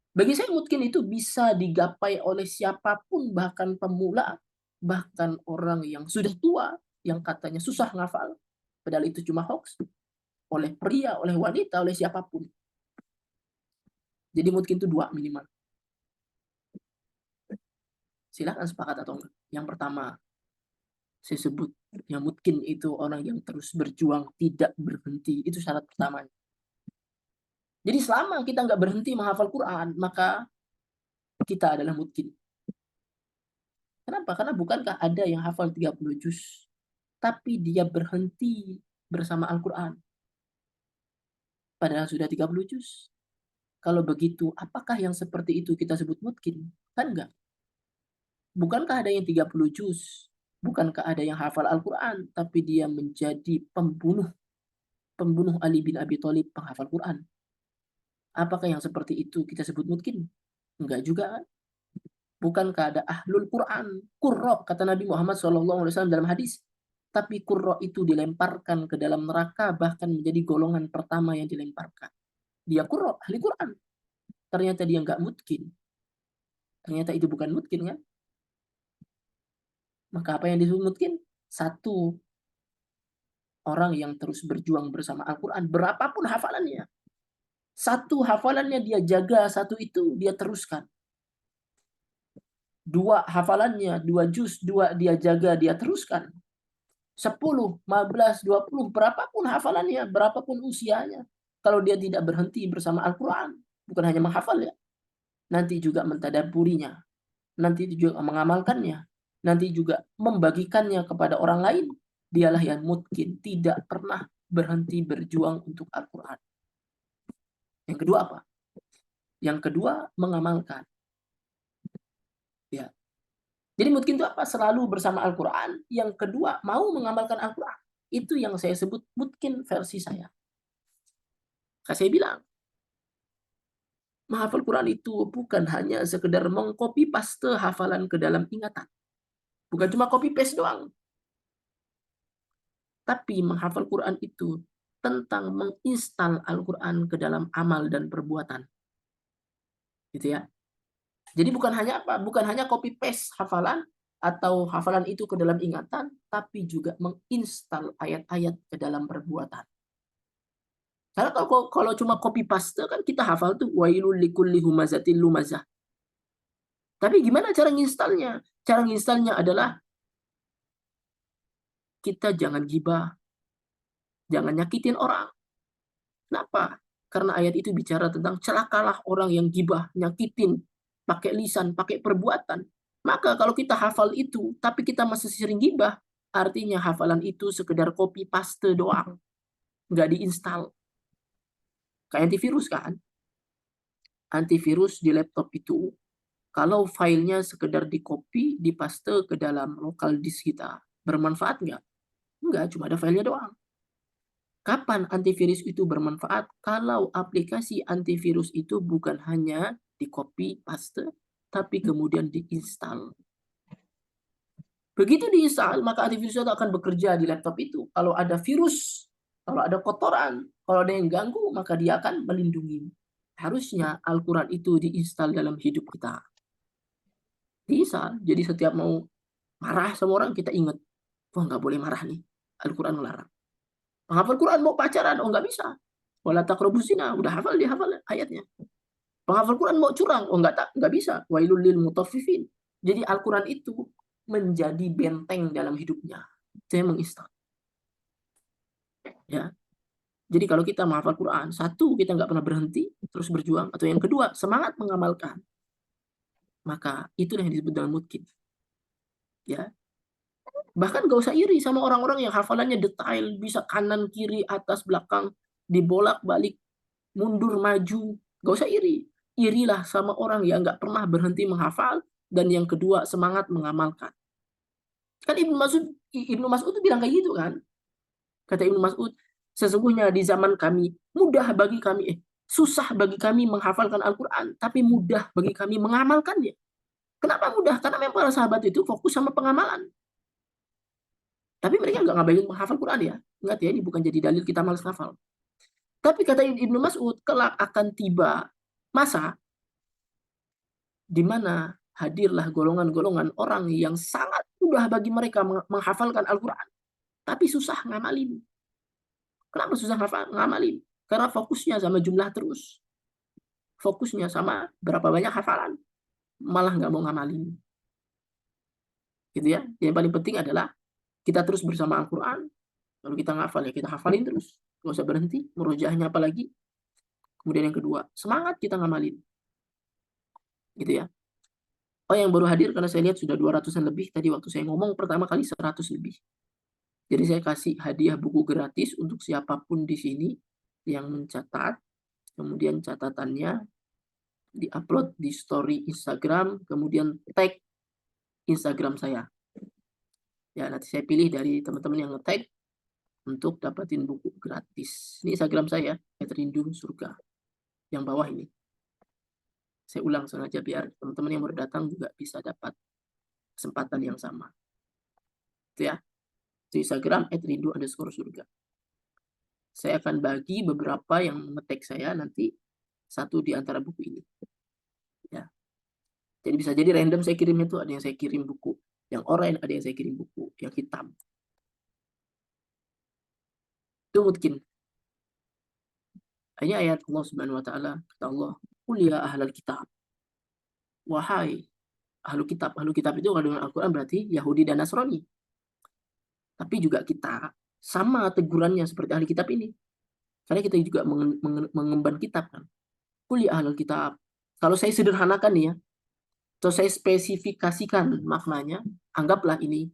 Bagi saya mungkin itu bisa digapai oleh siapapun, bahkan pemula, bahkan orang yang sudah tua, yang katanya susah ngafal, padahal itu cuma hoax, oleh pria, oleh wanita, oleh siapapun. Jadi mungkin itu 2 minimal. Silakan sepakat atau enggak. Yang pertama, saya sebut, yang mungkin itu orang yang terus berjuang, tidak berhenti. Itu syarat pertamanya. Jadi selama kita nggak berhenti menghafal Quran, maka kita adalah mungkin. Kenapa? Karena bukankah ada yang hafal 30 juz, tapi dia berhenti bersama Al-Quran. Padahal sudah 30 juz. Kalau begitu, apakah yang seperti itu kita sebut mungkin? Kan enggak. Bukankah ada yang 30 juz? Bukankah ada yang hafal Al-Quran, tapi dia menjadi pembunuh Ali bin Abi Thalib, penghafal Quran? Apakah yang seperti itu kita sebut mungkin? Enggak juga kan? Bukankah ada ahlul Quran, qurra, kata Nabi Muhammad SAW dalam hadis. Tapi qurra itu dilemparkan ke dalam neraka, bahkan menjadi golongan pertama yang dilemparkan. Dia qurra, ahli Quran. Ternyata dia nggak mungkin. Ternyata itu bukan mungkin kan? Maka apa yang disebut mungkin? Satu, orang yang terus berjuang bersama Al-Quran, berapapun hafalannya. Satu hafalannya dia jaga, satu itu dia teruskan. 2 hafalannya, 2 juz, 2 dia jaga, dia teruskan. 10, 15, 20, berapapun hafalannya, berapapun usianya. Kalau dia tidak berhenti bersama Al-Quran, bukan hanya menghafal ya, nanti juga mentadabburinya, nanti juga mengamalkannya, nanti juga membagikannya kepada orang lain, dialah yang mungkin tidak pernah berhenti berjuang untuk Al-Quran. Yang kedua apa? Yang kedua, mengamalkan. Ya. Jadi mungkin itu apa? Selalu bersama Al-Quran. Yang kedua, mau mengamalkan Al-Quran. Itu yang saya sebut mungkin versi saya. Saya bilang, menghafal Quran itu bukan hanya sekedar mengcopy paste hafalan ke dalam ingatan. Bukan cuma copy paste doang. Tapi menghafal Quran itu tentang menginstal Al-Quran ke dalam amal dan perbuatan. Gitu ya. Jadi bukan hanya apa? Bukan hanya copy paste hafalan atau hafalan itu ke dalam ingatan, tapi juga menginstal ayat-ayat ke dalam perbuatan. Karena kalau cuma copy paste kan kita hafal tuh wailul likulli humazatil lumazah. Tapi gimana cara nginstalnya? Cara nginstalnya adalah kita jangan gibah, jangan nyakitin orang. Kenapa? Karena ayat itu bicara tentang celakalah orang yang gibah, nyakitin, pakai lisan, pakai perbuatan. Maka kalau kita hafal itu, tapi kita masih sering gibah, artinya hafalan itu sekedar copy paste doang, nggak diinstal. Kayak antivirus kan? Antivirus di laptop itu, kalau filenya sekedar di-copy, di-paste ke dalam lokal disk kita, bermanfaat nggak? Enggak, cuma ada filenya doang. Kapan antivirus itu bermanfaat? Kalau aplikasi antivirus itu bukan hanya di-copy paste, tapi kemudian diinstal. Begitu diinstal, maka antivirus itu akan bekerja di laptop itu. Kalau ada virus, kalau ada kotoran, kalau ada yang ganggu, maka dia akan melindungi. Harusnya Al-Quran itu diinstal dalam hidup kita. Diinstal. Jadi setiap mau marah sama orang, kita ingat, wah nggak boleh marah nih. Al-Quran melarang. Menghafal Quran mau pacaran, oh nggak bisa. Wala taqrabuz zina, udah hafal, dia hafal ayatnya. Penghafal Quran mau curang, oh nggak bisa. Wailul lil mutaffifin. Jadi Al-Quran itu menjadi benteng dalam hidupnya. Saya menginstal. Ya. Jadi kalau kita menghafal Quran, satu, kita nggak pernah berhenti, terus berjuang. Atau yang kedua, semangat mengamalkan. Maka itu yang disebut dengan mungkin. Ya. Bahkan gak usah iri sama orang-orang yang hafalannya detail, bisa kanan, kiri, atas, belakang, dibolak-balik, mundur, maju. Gak usah iri. Irilah sama orang yang nggak pernah berhenti menghafal, dan yang kedua, semangat mengamalkan. Kan Ibnu Mas'ud itu bilang kayak gitu kan. Kata Ibnu Mas'ud, sesungguhnya di zaman kami, susah bagi kami menghafalkan Al-Quran, tapi mudah bagi kami mengamalkannya. Kenapa mudah? Karena memang para sahabat itu fokus sama pengamalan. Tapi mereka nggak ngabain menghafal Quran ya. Ingat ya, ini bukan jadi dalil kita malas hafal. Tapi kata Ibnu Mas'ud, kelak akan tiba masa di mana hadirlah golongan-golongan orang yang sangat mudah bagi mereka menghafalkan Al-Quran, tapi susah ngamalin. Kenapa susah ngamalin? Karena fokusnya sama jumlah terus. Fokusnya sama berapa banyak hafalan. Malah nggak mau ngamalin. Gitu ya. Yang paling penting adalah kita terus bersama Al-Quran. Lalu kita ngafal ya, kita hafalin terus. Nggak usah berhenti. Murojaahnya apa lagi. Kemudian yang kedua, semangat kita ngamalin. Gitu ya. Oh, yang baru hadir karena saya lihat sudah 200-an lebih. Tadi waktu saya ngomong pertama kali 100 lebih. Jadi saya kasih hadiah buku gratis untuk siapapun di sini yang mencatat. Kemudian catatannya di-upload di story Instagram, kemudian tag Instagram saya. Ya, nanti saya pilih dari teman-teman yang nge-tag untuk dapatin buku gratis. Ini Instagram saya, @rindu surga. Yang bawah ini. Saya ulang sengaja biar teman-teman yang baru datang juga bisa dapat kesempatan yang sama. Itu ya. Di Instagram @rindu_surga. Saya akan bagi beberapa yang nge-tag saya nanti satu di antara buku ini. Ya. Jadi bisa jadi random saya kirim itu, ada yang saya kirim buku yang oranye, ada yang saya kirim buku yang hitam. Itu mungkin. Ini ayat Allah Subhanahu wa taala, kata Allah, "Qul ya ahlal kitab." Wahai ahlu kitab. Ahlu kitab itu kalau dengan Al-Qur'an berarti Yahudi dan Nasrani. Tapi juga kita sama tegurannya seperti ahli kitab ini. Karena kita juga mengemban kitab kan. Qul ya ahlal kitab. Kalau saya sederhanakan nih ya, atau saya spesifikasikan maknanya, anggaplah ini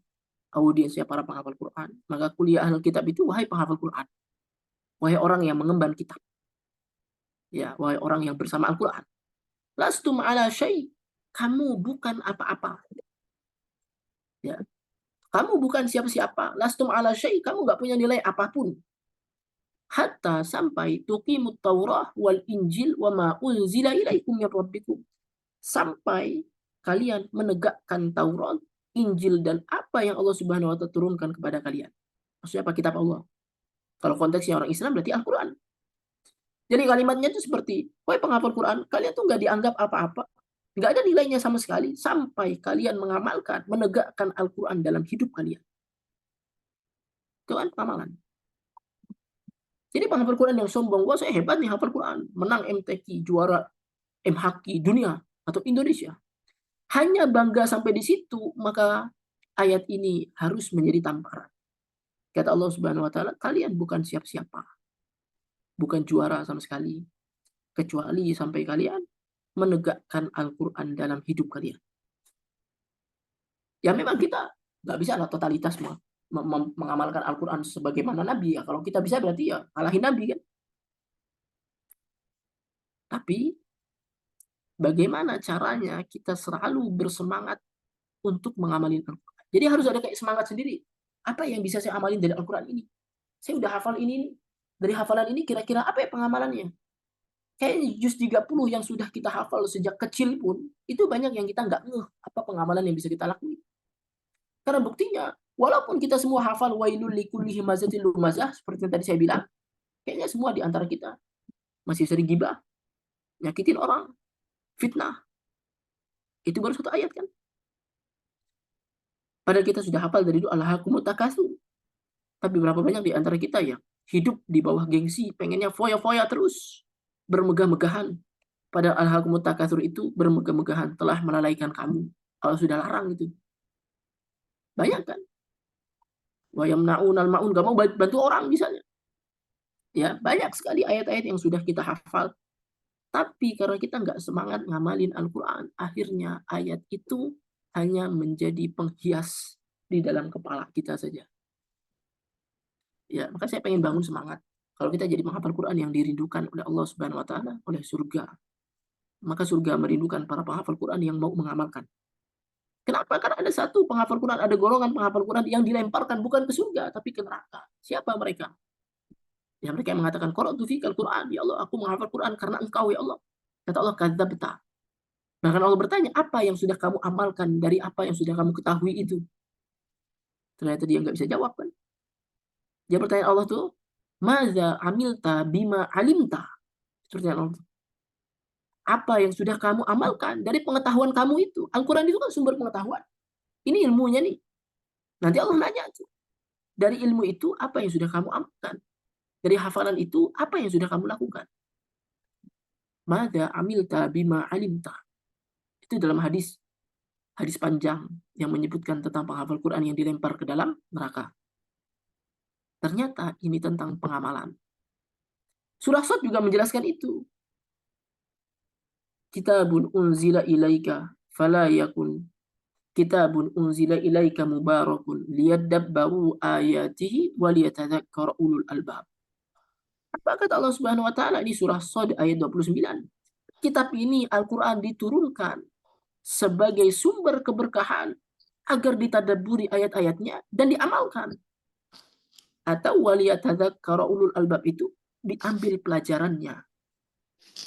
audiensnya para penghafal Quran. Maka kuliah ahlul kitab itu wahai penghafal Quran. Wahai orang yang mengemban kitab. Ya, wahai orang yang bersama Al-Quran. Lastum ala syai. Kamu bukan apa-apa. Ya. Kamu bukan siapa-siapa. Lastum ala syai. Kamu nggak punya nilai apapun. Hatta sampai tuqimut Taurah wal Injil wa ma unzila ilaikum min rabbikum. Sampai kalian menegakkan Taurat, Injil, dan apa yang Allah Subhanahu wa taala turunkan kepada kalian. Maksudnya apa? Kitab Allah. Kalau konteksnya orang Islam berarti Al-Quran. Jadi kalimatnya itu seperti, wahai penghafal Quran, kalian tuh nggak dianggap apa-apa. Nggak ada nilainya sama sekali sampai kalian mengamalkan, menegakkan Al-Quran dalam hidup kalian. Itu kan pengamalan. Jadi penghafal Quran yang sombong, wah saya hebat nih hafal Quran, menang MTQ, juara MHQ dunia atau Indonesia. Hanya bangga sampai di situ, maka ayat ini harus menjadi tamparan. Kata Allah Subhanahu wa taala, kalian bukan siapa-siapa. Bukan juara sama sekali. Kecuali sampai kalian menegakkan Al-Quran dalam hidup kalian. Ya memang kita nggak bisa lah totalitas mengamalkan Al-Quran sebagaimana Nabi ya. Kalau kita bisa berarti ya kalahin Nabi kan. Tapi bagaimana caranya kita selalu bersemangat untuk mengamalin Al-Quran. Jadi harus ada kayak semangat sendiri. Apa yang bisa saya amalin dari Al-Quran ini? Saya udah hafal ini. Dari hafalan ini kira-kira apa ya pengamalannya? Kayaknya juz 30 yang sudah kita hafal sejak kecil pun, itu banyak yang kita nggak ngeh apa pengamalan yang bisa kita lakuin. Karena buktinya, walaupun kita semua hafal wailul likulli himazatil lumazah, seperti yang tadi saya bilang, kayaknya semua di antara kita masih sering gibah, nyakitin orang, fitnah. Itu baru satu ayat kan. Padahal kita sudah hafal dari dulu alhaakumut takatsur. Tapi berapa banyak di antara kita yang hidup di bawah gengsi, pengennya foya-foya terus, bermegah-megahan. Padahal alhaakumut takatsur itu bermegah-megahan telah melalaikan kamu. Kalau sudah larang itu. Banyak kan? Wa yamna'unal ma'un, gak mau bantu orang misalnya. Ya, banyak sekali ayat-ayat yang sudah kita hafal. Tapi karena kita nggak semangat ngamalin Al-Quran, akhirnya ayat itu hanya menjadi penghias di dalam kepala kita saja. Ya, maka saya pengen bangun semangat. Kalau kita jadi menghafal Quran yang dirindukan oleh Allah Subhanahu wa taala, oleh surga, maka surga merindukan para penghafal Quran yang mau mengamalkan. Kenapa? Karena ada satu penghafal Quran, ada golongan penghafal Quran yang dilemparkan bukan ke surga, tapi ke neraka. Siapa mereka? Ya mereka yang mengatakan, qara'tu fikal Quran, ya Allah, aku menghafal Quran karena engkau ya Allah. Kata Allah, kadzabta. Bahkan Allah bertanya, apa yang sudah kamu amalkan dari apa yang sudah kamu ketahui itu? Ternyata dia nggak bisa jawab kan. Dia bertanya Allah tuh, maza amilta bima alimta. Seperti Allah. Apa yang sudah kamu amalkan dari pengetahuan kamu itu? Al-Quran itu kan sumber pengetahuan. Ini ilmunya nih. Nanti Allah nanya tuh. Dari ilmu itu, apa yang sudah kamu amalkan? Dari hafalan itu, apa yang sudah kamu lakukan? Mada amilta bima alimta. Itu dalam hadis panjang yang menyebutkan tentang penghafal Quran yang dilempar ke dalam neraka. Ternyata ini tentang pengamalan. Surah Shad juga menjelaskan itu. Kitabun unzila ilaika fala yakun kitabun unzila ilaika mubarakun liyadabbaru ayatihi wa liyatadzakkara ulul albab. Apa kata Allah Subhanahu wa taala di surah Shad ayat 29? Kitab ini Al-Qur'an diturunkan sebagai sumber keberkahan agar ditadabburi ayat-ayatnya dan diamalkan. Atau waliyatadzakkara ulul albab itu diambil pelajarannya.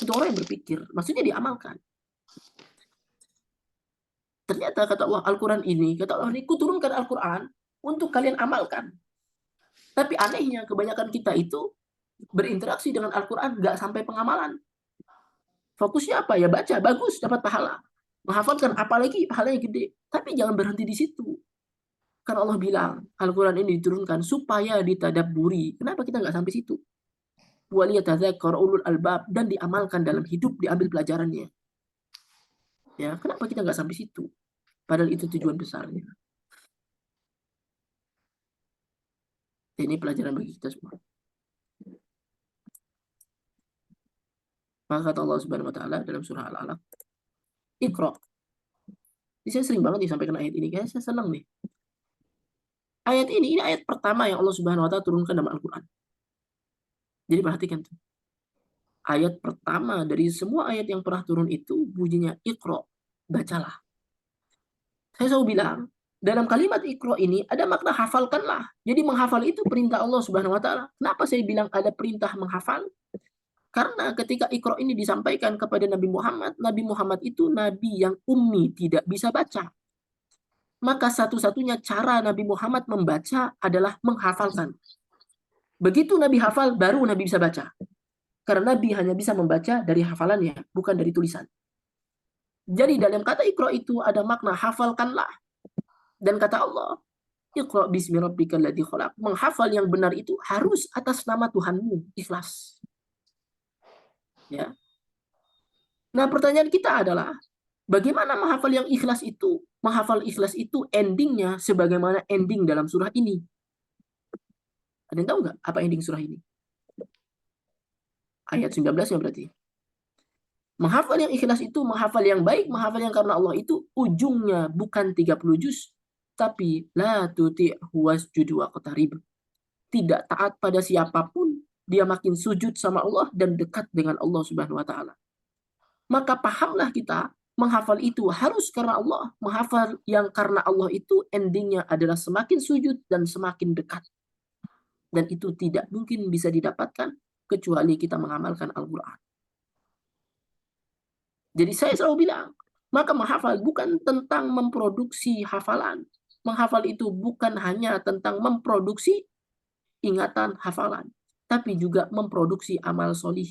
Untuk orang yang berpikir, maksudnya diamalkan. Ternyata kata Allah, Al-Quran ini, kata Allah ini, kuturunkan Al-Quran untuk kalian amalkan. Tapi anehnya, kebanyakan kita itu berinteraksi dengan Al-Quran nggak sampai pengamalan. Fokusnya apa? Ya baca, bagus, dapat pahala. Menghafalkan, apalagi pahalanya gede. Tapi jangan berhenti di situ. Karena Allah bilang, Al-Quran ini diturunkan supaya ditadabburi. Kenapa kita nggak sampai situ? Waliyatadzakkara ulul albab, dan diamalkan dalam hidup, diambil pelajarannya. Ya, kenapa kita nggak sampai situ? Padahal itu tujuan besarnya. Ini pelajaran bagi kita semua. Maka kata Allah Subhanahu wa taala dalam surah Al-Alaq, Iqra. Ini saya sering banget disampaikan ayat ini, kayaknya saya senang nih. Ayat ini ayat pertama yang Allah Subhanahu wa taala turunkan dalam Al-Qur'an. Jadi perhatikan tuh. Ayat pertama dari semua ayat yang pernah turun itu bunyinya Iqra, bacalah. Saya selalu bilang, dalam kalimat Iqra ini ada makna hafalkanlah. Jadi menghafal itu perintah Allah Subhanahu wa taala. Kenapa saya bilang ada perintah menghafal? Karena ketika Iqra ini disampaikan kepada Nabi Muhammad itu nabi yang ummi, tidak bisa baca. Maka satu-satunya cara Nabi Muhammad membaca adalah menghafalkan. Begitu Nabi hafal, baru Nabi bisa baca. Karena Nabi hanya bisa membaca dari hafalannya, bukan dari tulisan. Jadi dalam kata Iqra itu ada makna hafalkanlah. Dan kata Allah, Iqra bismi rabbikal ladzi khalaq. Menghafal yang benar itu harus atas nama Tuhanmu, ikhlas. Ya. Nah, pertanyaan kita adalah, bagaimana menghafal yang ikhlas itu? Menghafal ikhlas itu endingnya sebagaimana ending dalam surah ini. Ada yang tahu nggak apa ending surah ini? Ayat 19 ya berarti. Menghafal yang ikhlas itu, menghafal yang baik, menghafal yang karena Allah itu ujungnya bukan 30 juz, Tapi la tuti'hu wasjud waqtarib. Tidak taat pada siapapun, dia makin sujud sama Allah dan dekat dengan Allah Subhanahu wa taala. Maka pahamlah kita, menghafal itu harus karena Allah. Menghafal yang karena Allah itu endingnya adalah semakin sujud dan semakin dekat. Dan itu tidak mungkin bisa didapatkan kecuali kita mengamalkan Al-Quran. Jadi saya selalu bilang, maka menghafal bukan tentang memproduksi hafalan. Menghafal itu bukan hanya tentang memproduksi ingatan hafalan, tapi juga memproduksi amal solih.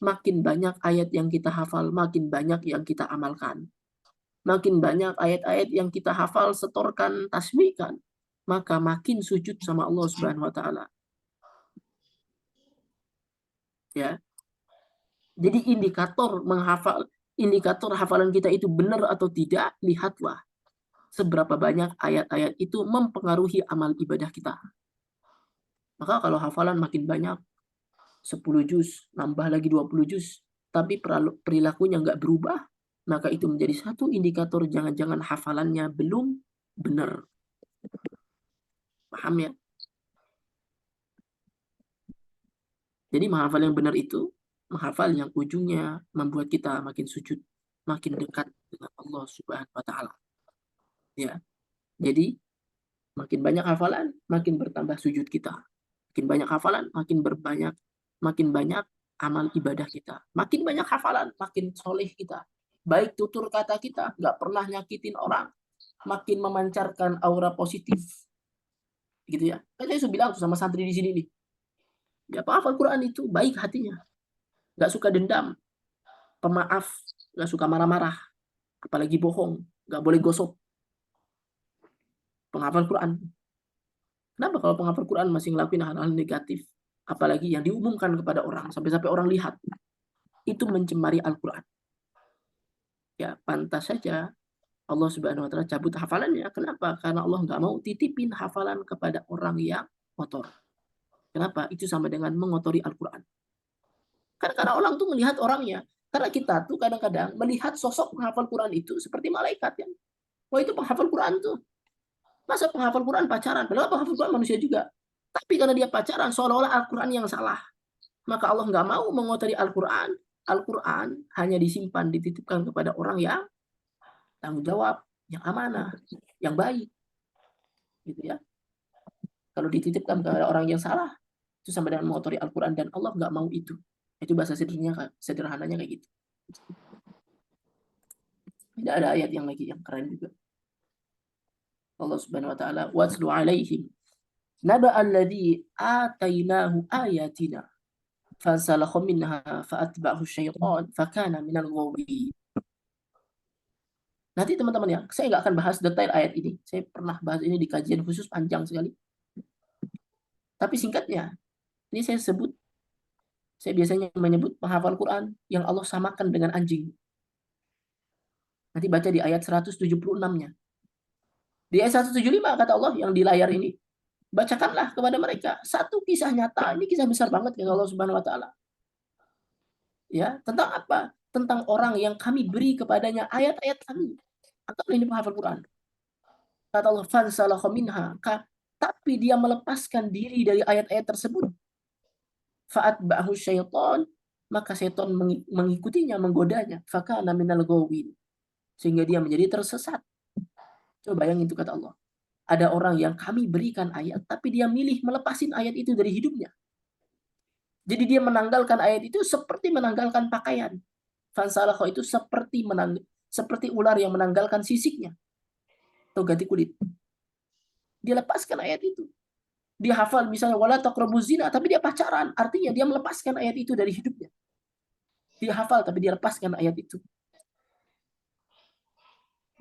Makin banyak ayat yang kita hafal, makin banyak yang kita amalkan. Makin banyak ayat-ayat yang kita hafal, setorkan, tasbihkan, maka makin sujud sama Allah Subhanahu wa taala. Ya. Jadi indikator hafalan kita itu benar atau tidak, lihatlah seberapa banyak ayat-ayat itu mempengaruhi amal ibadah kita. Maka kalau hafalan makin banyak, 10 juz, nambah lagi 20 juz, tapi perilakunya nggak berubah, maka itu menjadi satu indikator jangan-jangan hafalannya belum benar. Paham ya? Jadi menghafal yang benar itu, menghafal yang ujungnya membuat kita makin sujud, makin dekat dengan Allah Subhanahu wa taala. Ya. Jadi makin banyak hafalan, makin bertambah sujud kita. Makin banyak hafalan, makin banyak amal ibadah kita. Makin banyak hafalan, makin soleh kita. Baik tutur kata kita, nggak pernah nyakitin orang, makin memancarkan aura positif. Gitu ya. Kan saya sudah bilang sama santri di sini nih. Ya, hafal Quran itu baik hatinya. Nggak suka dendam, pemaaf, nggak suka marah-marah, apalagi bohong, nggak boleh gosok. Penghafal Quran. Kenapa kalau penghafal Quran masih ngelakuin hal-hal negatif, apalagi yang diumumkan kepada orang, sampai-sampai orang lihat, itu mencemari Al-Quran. Ya, pantas saja Allah Subhanahu wa taala cabut hafalannya. Kenapa? Karena Allah nggak mau titipin hafalan kepada orang yang kotor. Kenapa? Itu sama dengan mengotori Al-Quran. Karena orang tuh melihat orangnya. Karena kita tuh kadang-kadang melihat sosok penghafal Quran itu seperti malaikat ya. Wah, itu penghafal Quran tuh. Masa penghafal Quran pacaran? Padahal penghafal Quran manusia juga. Tapi karena dia pacaran, seolah-olah Al-Quran yang salah. Maka Allah nggak mau mengotori Al-Quran. Al-Quran hanya disimpan, dititipkan kepada orang yang tanggung jawab, yang amanah, yang baik. Gitu ya. Kalau dititipkan kepada orang yang salah, itu sama dengan mengotori Al-Quran. Dan Allah nggak mau itu. Itu bahasa sederhananya kayak gitu. Tidak ada ayat yang lagi yang keren juga. Allah Subhanahu wa taala waslu alaihim naba alladhi atainahu ayatina fansalakha minha faatba'ahu syaitan fakana minal ghawin. Nanti teman-teman ya, saya nggak akan bahas detail ayat ini. Saya pernah bahas ini di kajian khusus panjang sekali. Tapi singkatnya, ini saya biasanya menyebut penghafal Quran yang Allah samakan dengan anjing. Nanti baca di ayat 176-nya. Di ayat 175 kata Allah yang di layar ini. Bacakanlah kepada mereka satu kisah nyata. Ini kisah besar banget ya Allah Subhanahu wa taala. Ya, tentang apa? Tentang orang yang kami beri kepadanya ayat-ayat kami. Atau ini penghafal Quran. Kata Allah, "Fansalakha minha." Tapi dia melepaskan diri dari ayat-ayat tersebut. Fa'atba'ahu syaitan, maka syaitan mengikutinya, menggodanya. Fakana minal ghawin. Sehingga dia menjadi tersesat. Coba bayangin itu kata Allah. Ada orang yang kami berikan ayat, tapi dia milih melepasin ayat itu dari hidupnya. Jadi dia menanggalkan ayat itu seperti menanggalkan pakaian. Fansalakha itu seperti ular yang menanggalkan sisiknya. Atau ganti kulit. Dia lepaskan ayat itu. Dia hafal misalnya wala taqrabuz zina, tapi dia pacaran. Artinya dia melepaskan ayat itu dari hidupnya. Dia hafal tapi dia lepaskan ayat itu.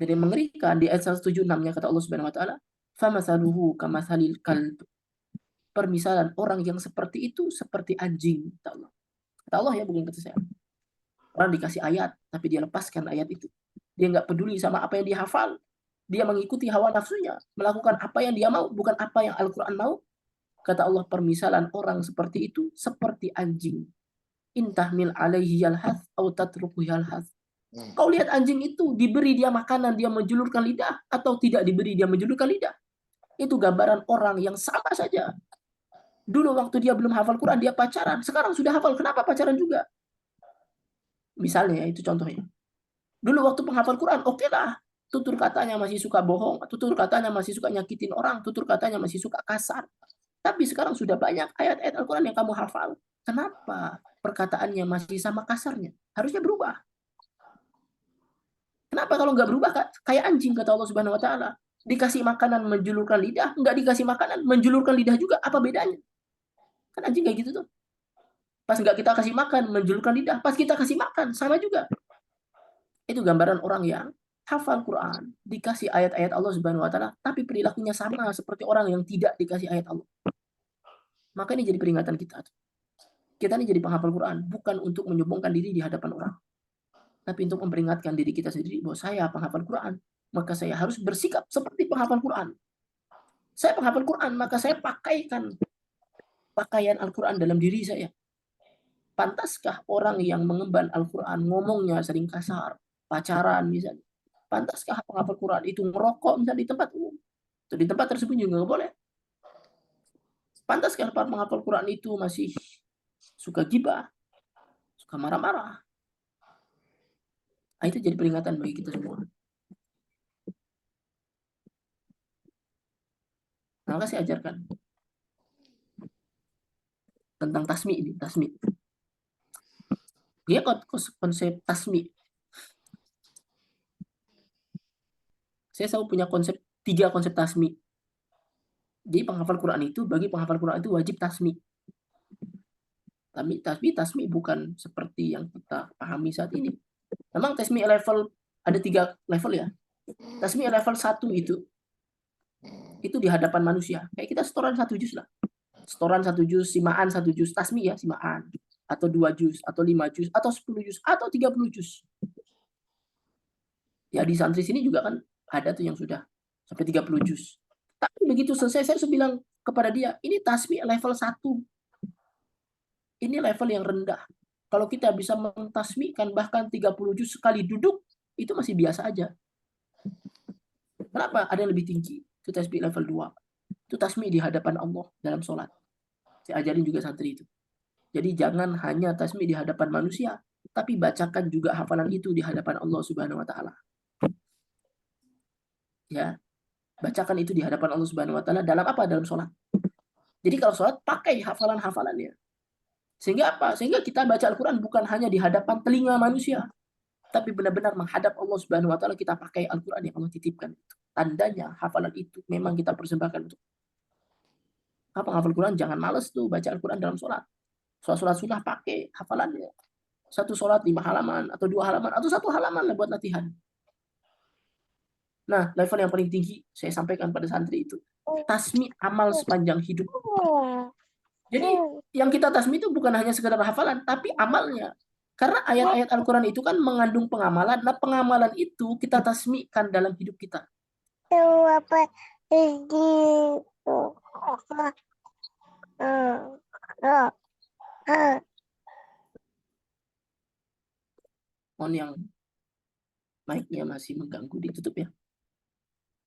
Jadi mengerikan di ayat 176-nya kata Allah Subhanahu wa taala, "Famasaluhu kamatsalil kalb." Permisalan orang yang seperti itu seperti anjing, kata Allah. Kata Allah ya, bukan kata saya. Orang dikasih ayat tapi dia lepaskan ayat itu. Dia nggak peduli sama apa yang dia hafal. Dia mengikuti hawa nafsunya, melakukan apa yang dia mau, bukan apa yang Al-Quran mau. Kata Allah, permisalan orang seperti itu seperti anjing. Intahmil alaihi yalhath au tatruku yalhath. Kau lihat anjing itu, diberi dia makanan, dia menjulurkan lidah, atau tidak diberi dia menjulurkan lidah. Itu gambaran orang yang sama saja. Dulu waktu dia belum hafal Quran, dia pacaran. Sekarang sudah hafal, kenapa pacaran juga? Misalnya, itu contohnya. Dulu waktu penghafal Quran, oke lah. Tutur katanya masih suka bohong, tutur katanya masih suka nyakitin orang, tutur katanya masih suka kasar. Tapi sekarang sudah banyak ayat-ayat Al-Quran yang kamu hafal. Kenapa perkataannya masih sama kasarnya? Harusnya berubah. Kenapa kalau nggak berubah? Kayak anjing, kata Allah Subhanahu Wa Taala. Dikasih makanan menjulurkan lidah, nggak dikasih makanan menjulurkan lidah juga. Apa bedanya? Kan anjing kayak gitu tuh. Pas nggak kita kasih makan menjulurkan lidah, pas kita kasih makan sama juga. Itu gambaran orang yang hafal Quran, dikasih ayat-ayat Allah Subhanahu Wa Taala, tapi perilakunya sama seperti orang yang tidak dikasih ayat Allah. Maka ini jadi peringatan kita. Kita ini jadi penghafal Quran bukan untuk menyombongkan diri di hadapan orang, tapi untuk memperingatkan diri kita sendiri bahwa saya penghafal Quran, maka saya harus bersikap seperti penghafal Quran. Saya penghafal Quran, maka saya pakaikan pakaian Al-Quran dalam diri saya. Pantaskah orang yang mengemban Al-Quran ngomongnya sering kasar, pacaran misalnya? Pantaskah penghafal Quran itu merokok misalnya di tempat umum? Atau di tempat tersebut juga nggak boleh. Pantaskah penghafal Quran itu masih suka gibah, suka marah-marah? Nah, itu jadi peringatan bagi kita semua. Nah, maka saya ajarkan tentang tasmi ini, tasmi. Dia konsep tasmi. Saya selalu punya tiga konsep tasmi. Jadi penghafal Quran itu, bagi penghafal Quran itu wajib tasmi. Tapi tasmi bukan seperti yang kita pahami saat ini. Memang tasmi level, ada 3 level ya. Tasmi level 1 itu di hadapan manusia. Kayak kita setoran 1 juz lah. Setoran 1 juz, simaan 1 juz, tasmi ya, simaan. Atau 2 juz, atau 5 juz, atau 10 juz, atau 30 juz. Ya di santri sini juga kan ada tuh yang sudah sampai 30 juz. Tapi begitu selesai, saya bilang kepada dia, ini tasmi level 1. Ini level yang rendah. Kalau kita bisa mentasmikan bahkan 30 juz sekali duduk, itu masih biasa aja. Kenapa? Ada yang lebih tinggi. Itu tasbih level 2. Itu tasbih di hadapan Allah dalam sholat. Saya ajarin juga santri itu. Jadi jangan hanya tasbih di hadapan manusia, tapi bacakan juga hafalan itu di hadapan Allah Subhanahu Wa Taala. Ya, bacakan itu di hadapan Allah Subhanahu Wa Taala dalam apa? Dalam sholat. Jadi kalau sholat pakai hafalan-hafalannya. Sehingga apa? Sehingga kita baca Al-Quran bukan hanya di hadapan telinga manusia, tapi benar-benar menghadap Allah Subhanahu Wa Taala, kita pakai Al-Quran yang Allah titipkan. Tandanya hafalan itu memang kita persembahkan untuk apa? Hafal Quran jangan males tuh baca Al-Quran dalam sholat. Sholat sunnah pakai hafalannya. Satu sholat 5 halaman atau 2 halaman atau 1 halaman lah buat latihan. Nah, level yang paling tinggi saya sampaikan pada santri itu tasmi amal sepanjang hidup. Jadi yang kita tasmi itu bukan hanya sekedar hafalan, tapi amalnya. Karena ayat-ayat Al-Quran itu kan mengandung pengamalan. Nah, pengamalan itu kita tasmikan dalam hidup kita. Mohon yang mic-nya masih mengganggu, ditutup ya.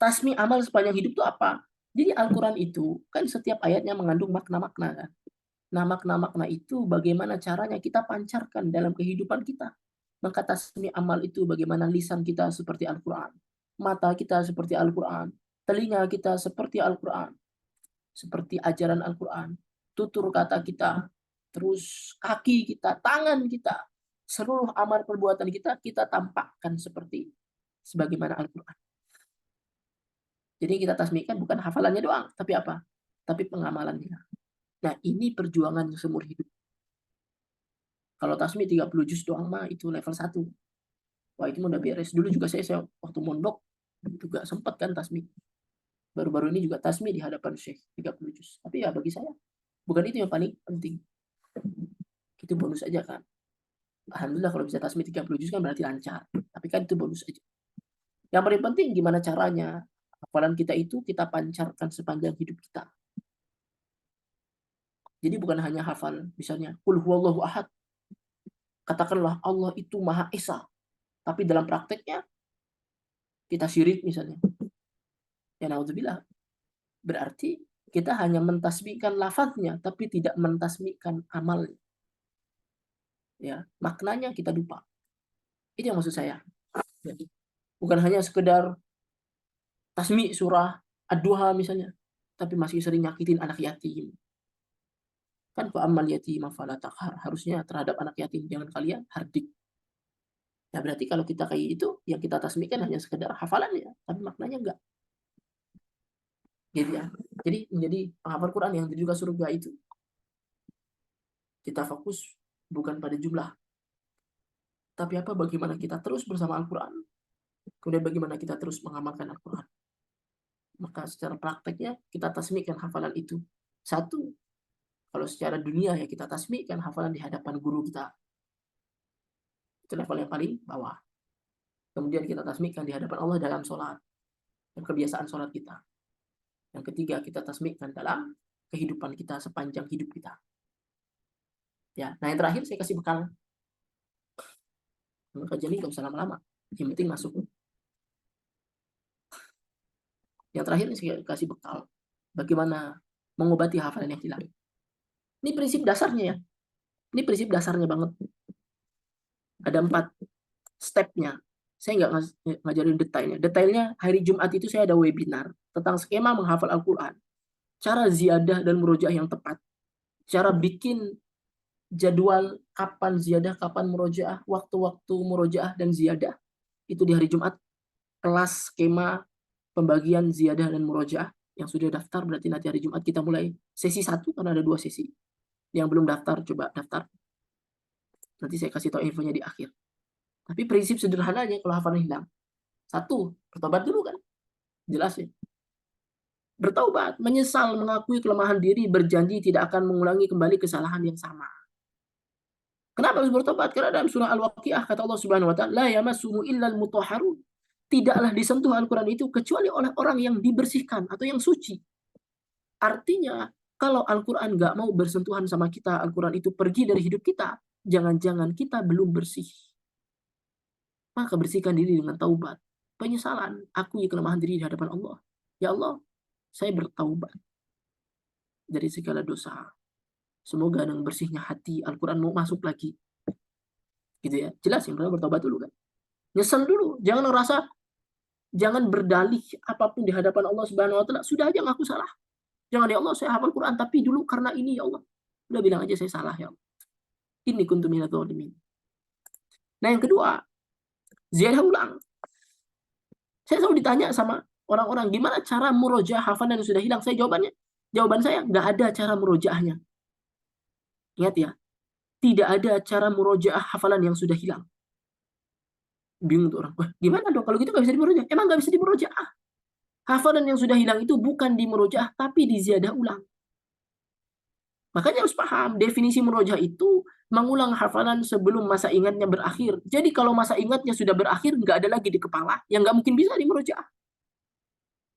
Tasmi amal sepanjang hidup itu apa? Jadi Al-Quran itu kan setiap ayatnya mengandung makna-makna kan. Nah, makna-makna itu bagaimana caranya kita pancarkan dalam kehidupan kita. Maka tasmi amal itu bagaimana lisan kita seperti Al-Quran, mata kita seperti Al-Quran, telinga kita seperti Al-Quran, seperti ajaran Al-Quran, tutur kata kita, terus kaki kita, tangan kita, seluruh amal perbuatan kita, kita tampakkan seperti sebagaimana Al-Quran. Jadi kita tasmikan bukan hafalannya doang, tapi apa? Tapi pengamalannya. Nah, ini perjuangan seumur hidup. Kalau tasmi 30 juz doang mah itu level 1. Wah, itu udah beres. Dulu juga saya waktu mondok juga sempat kan tasmi. Baru-baru ini juga tasmi di hadapan Syekh 30 juz. Tapi ya bagi saya bukan itu yang paling penting. Itu bonus aja kan. Alhamdulillah kalau bisa tasmi 30 juz kan berarti lancar. Tapi kan itu bonus aja. Yang paling penting gimana caranya hafalan kita itu kita pancarkan sepanjang hidup kita. Jadi bukan hanya hafal misalnya qul huwallahu ahad. Katakanlah Allah itu Maha Esa. tapi dalam prakteknya kita syirik misalnya. Ya naudzubillah. Berarti kita hanya mentasbihkan lafaznya, tapi tidak mentasbihkan amalnya. Ya, maknanya kita lupa. Itu yang maksud saya. Jadi, bukan hanya sekedar tasmi surah Ad-Duha misalnya, tapi masih sering nyakitin anak yatim. Kan fa'ammal yatima fala taqhar, harusnya terhadap anak yatim jangan kalian hardik. Nah, berarti kalau kita kayak itu, yang kita tasmikan hanya sekedar hafalannya, tapi maknanya enggak. Gitu ya. Jadi menjadi penghafal Quran yang juga surga itu, kita fokus bukan pada jumlah, tapi apa bagaimana kita terus bersama Al-Quran, kemudian bagaimana kita terus mengamalkan Al-Quran. Maka secara prakteknya kita tasmikan hafalan itu. Satu, kalau secara dunia ya kita tasmikan hafalan di hadapan guru kita. Itu level yang paling bawah. Kemudian kita tasmikan di hadapan Allah dalam sholat, dan kebiasaan sholat kita. Yang ketiga, kita tasmikan dalam kehidupan kita sepanjang hidup kita. Ya, nah yang terakhir saya kasih bekal. Kajian ini nggak usah lama-lama, yang penting masuk. Yang terakhir saya kasih bekal. Bagaimana mengobati hafalan yang hilang. Ini prinsip dasarnya ya. Ini prinsip dasarnya banget. Ada 4 stepnya. Saya nggak ngajarin detailnya. Detailnya hari Jumat itu saya ada webinar tentang skema menghafal Al-Quran. Cara ziyadah dan murojaah yang tepat. Cara bikin jadwal kapan ziyadah, kapan murojaah, waktu-waktu murojaah dan ziyadah. Itu di hari Jumat. Kelas skema pembagian ziyadah dan murojaah. Yang sudah daftar berarti nanti hari Jumat kita mulai sesi 1 karena ada 2 sesi. Yang belum daftar coba daftar. Nanti saya kasih tahu infonya di akhir. Tapi prinsip sederhananya kalau hafalan hilang. 1, bertobat dulu kan. Jelas ya. Bertaubat, menyesal, mengakui kelemahan diri, berjanji tidak akan mengulangi kembali kesalahan yang sama. Kenapa harus bertobat? Karena dalam surah Al-Waqiah kata Allah Subhanahu wa taala, la yamassuhu illal mutahharun. Tidaklah disentuh Al-Quran itu kecuali oleh orang yang dibersihkan atau yang suci. Artinya, kalau Al-Quran nggak mau bersentuhan sama kita, Al-Quran itu pergi dari hidup kita, jangan-jangan kita belum bersih. Maka bersihkan diri dengan taubat, penyesalan, akui kelemahan diri di hadapan Allah. Ya Allah, saya bertaubat dari segala dosa. Semoga dengan bersihnya hati Al-Quran mau masuk lagi. Gitu ya. Jelas yang pertama bertobat dulu kan. Nyesel dulu, jangan ngerasa, jangan berdalih apapun di hadapan Allah Subhanahu wa taala. Sudah aja ngaku salah. Jangan ya Allah, saya hafal Quran tapi dulu karena ini ya Allah. Udah bilang aja saya salah ya Allah. Ini kuntu minadz dzalimin. Nah, yang kedua, ziyadah ulang. Saya selalu ditanya sama orang-orang, gimana cara murojaah hafalan yang sudah hilang? Jawaban saya, nggak ada cara murojaahnya. Ingat ya, tidak ada cara murojaah hafalan yang sudah hilang. Bingung tuh orang. Wah, gimana dong? Kalau gitu nggak bisa dimurojaah. Emang nggak bisa dimurojaah. Hafalan yang sudah hilang itu bukan dimurojaah, tapi diziyadah ulang. Makanya harus paham, definisi murojaah itu mengulang hafalan sebelum masa ingatnya berakhir. Jadi kalau masa ingatnya sudah berakhir, nggak ada lagi di kepala, yang nggak mungkin bisa dimurojaah.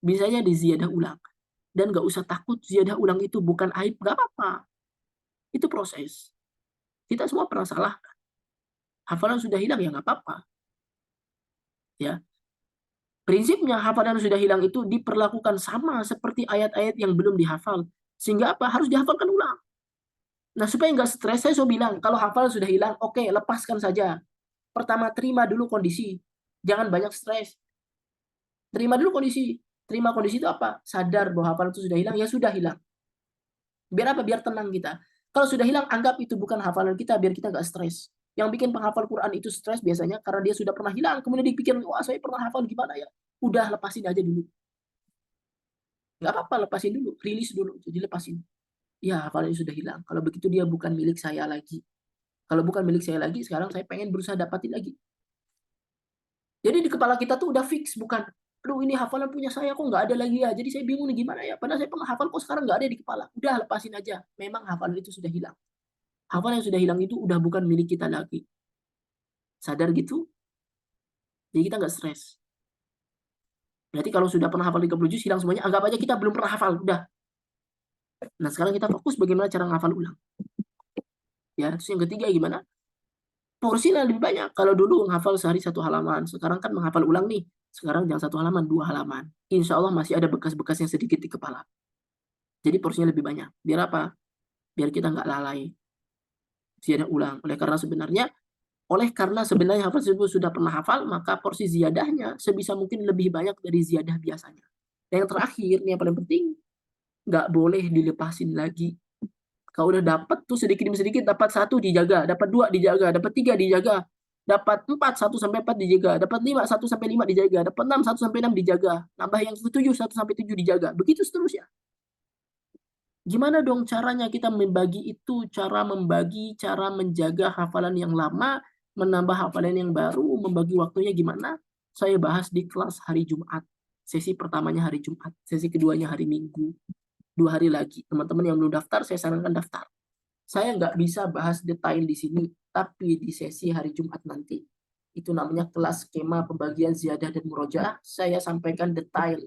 Bisanya diziyadah ulang. Dan nggak usah takut, ziyadah ulang itu bukan aib, nggak apa-apa. Itu proses. Kita semua pernah salah. Hafalan sudah hilang, ya nggak apa-apa. Ya. Prinsipnya hafalan sudah hilang itu diperlakukan sama seperti ayat-ayat yang belum dihafal. Sehingga apa? Harus dihafalkan ulang. Nah, supaya nggak stres, saya bilang, kalau hafalan sudah hilang, oke, lepaskan saja. Pertama, terima dulu kondisi. Jangan banyak stres. Terima dulu kondisi. Terima kondisi itu apa? Sadar bahwa hafalan itu sudah hilang, ya sudah hilang. Biar apa? Biar tenang kita. Kalau sudah hilang, anggap itu bukan hafalan kita, biar kita nggak stres. Yang bikin penghafal Quran itu stres biasanya karena dia sudah pernah hilang, kemudian dipikir, wah saya pernah hafal gimana ya? Udah, lepasin aja dulu. Nggak apa-apa, lepasin dulu. Rilis dulu, jadi lepasin. Ya, hafalannya sudah hilang. Kalau begitu dia bukan milik saya lagi. Kalau bukan milik saya lagi, sekarang saya pengen berusaha dapatin lagi. Jadi di kepala kita tuh udah fix, bukan, aduh ini hafalan punya saya kok nggak ada lagi ya. Jadi saya bingung nih gimana ya. Padahal saya pernah hafal kok sekarang nggak ada di kepala. Udah, lepasin aja. Memang hafalan itu sudah hilang. Hafalan yang sudah hilang itu udah bukan milik kita lagi. Sadar gitu? Jadi kita nggak stres. Berarti kalau sudah pernah hafal 30 juz hilang semuanya, anggap aja kita belum pernah hafal. Udah. Nah sekarang kita fokus bagaimana cara ngafal ulang. Ya, terus yang ketiga gimana? porsinya lebih banyak. Kalau dulu menghafal sehari 1 halaman, sekarang kan menghafal ulang nih. Sekarang jangan 1 halaman, 2 halaman. Insya Allah masih ada bekas-bekasnya sedikit di kepala. Jadi porsinya lebih banyak. Biar apa? Biar kita nggak lalai. Ziyadah ulang. Oleh karena sebenarnya hafal tersebut sudah pernah hafal, maka porsi ziyadahnya sebisa mungkin lebih banyak dari ziyadah biasanya. Dan yang terakhir, yang paling penting, nggak boleh dilepasin lagi. Kalau udah dapat tuh sedikit demi sedikit, dapat 1 dijaga, dapat 2 dijaga, dapat 3 dijaga, dapat 4 1 sampai 4 dijaga, dapat 5 1 sampai 5 dijaga, dapat 6 1 sampai 6 dijaga, nambah yang ke-7 1 sampai 7 dijaga, begitu seterusnya. Gimana dong caranya kita membagi itu, cara membagi, cara menjaga hafalan yang lama, menambah hafalan yang baru, membagi waktunya gimana? Saya bahas di kelas hari Jumat. Sesi pertamanya hari Jumat, sesi keduanya hari Minggu. 2 hari lagi. Teman-teman yang belum daftar, saya sarankan daftar. Saya nggak bisa bahas detail di sini, tapi di sesi hari Jumat nanti, itu namanya kelas skema pembagian ziyadah dan murojaah, saya sampaikan detail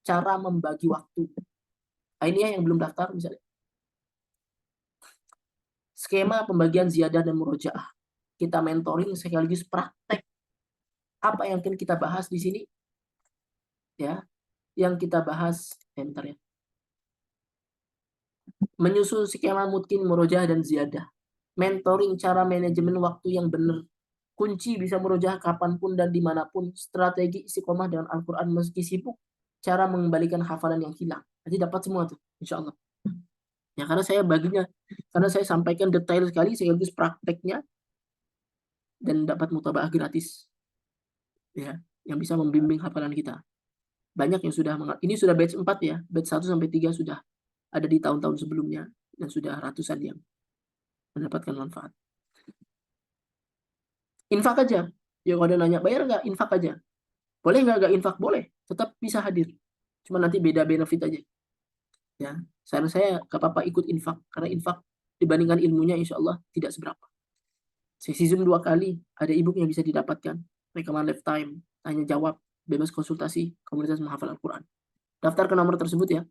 cara membagi waktu. Nah, ini ya yang belum daftar misalnya. Skema pembagian ziyadah dan murojaah. Kita mentoring sekaligus praktek. Apa yang akan kita bahas di sini? Ya, yang kita bahas bentar ya. Menyusun skema mungkin murojaah dan ziyadah. Mentoring cara manajemen waktu yang benar. Kunci bisa murojaah kapanpun dan dimanapun. Strategi istiqomah dengan Al-Quran meski sibuk. Cara mengembalikan hafalan yang hilang. Nanti dapat semua tuh, insya Allah. Ya, karena saya sampaikan detail sekali sekaligus prakteknya dan dapat mutabaah gratis. Ya, yang bisa membimbing hafalan kita. Banyak yang sudah ini sudah batch 4 ya, batch 1 sampai 3 sudah ada di tahun-tahun sebelumnya dan sudah ratusan yang mendapatkan manfaat. Infak aja. Ya kalau ada nanya bayar nggak, infak aja. Boleh nggak infak? Boleh. Tetap bisa hadir. Cuma nanti beda benefit aja. Ya, saran saya nggak apa-apa ikut infak karena infak dibandingkan ilmunya insya Allah tidak seberapa. Sesi Zoom 2 kali, ada ebook yang bisa didapatkan. Rekaman lifetime, tanya jawab, bebas konsultasi, komunitas menghafal Al-Quran. Daftar ke nomor tersebut ya.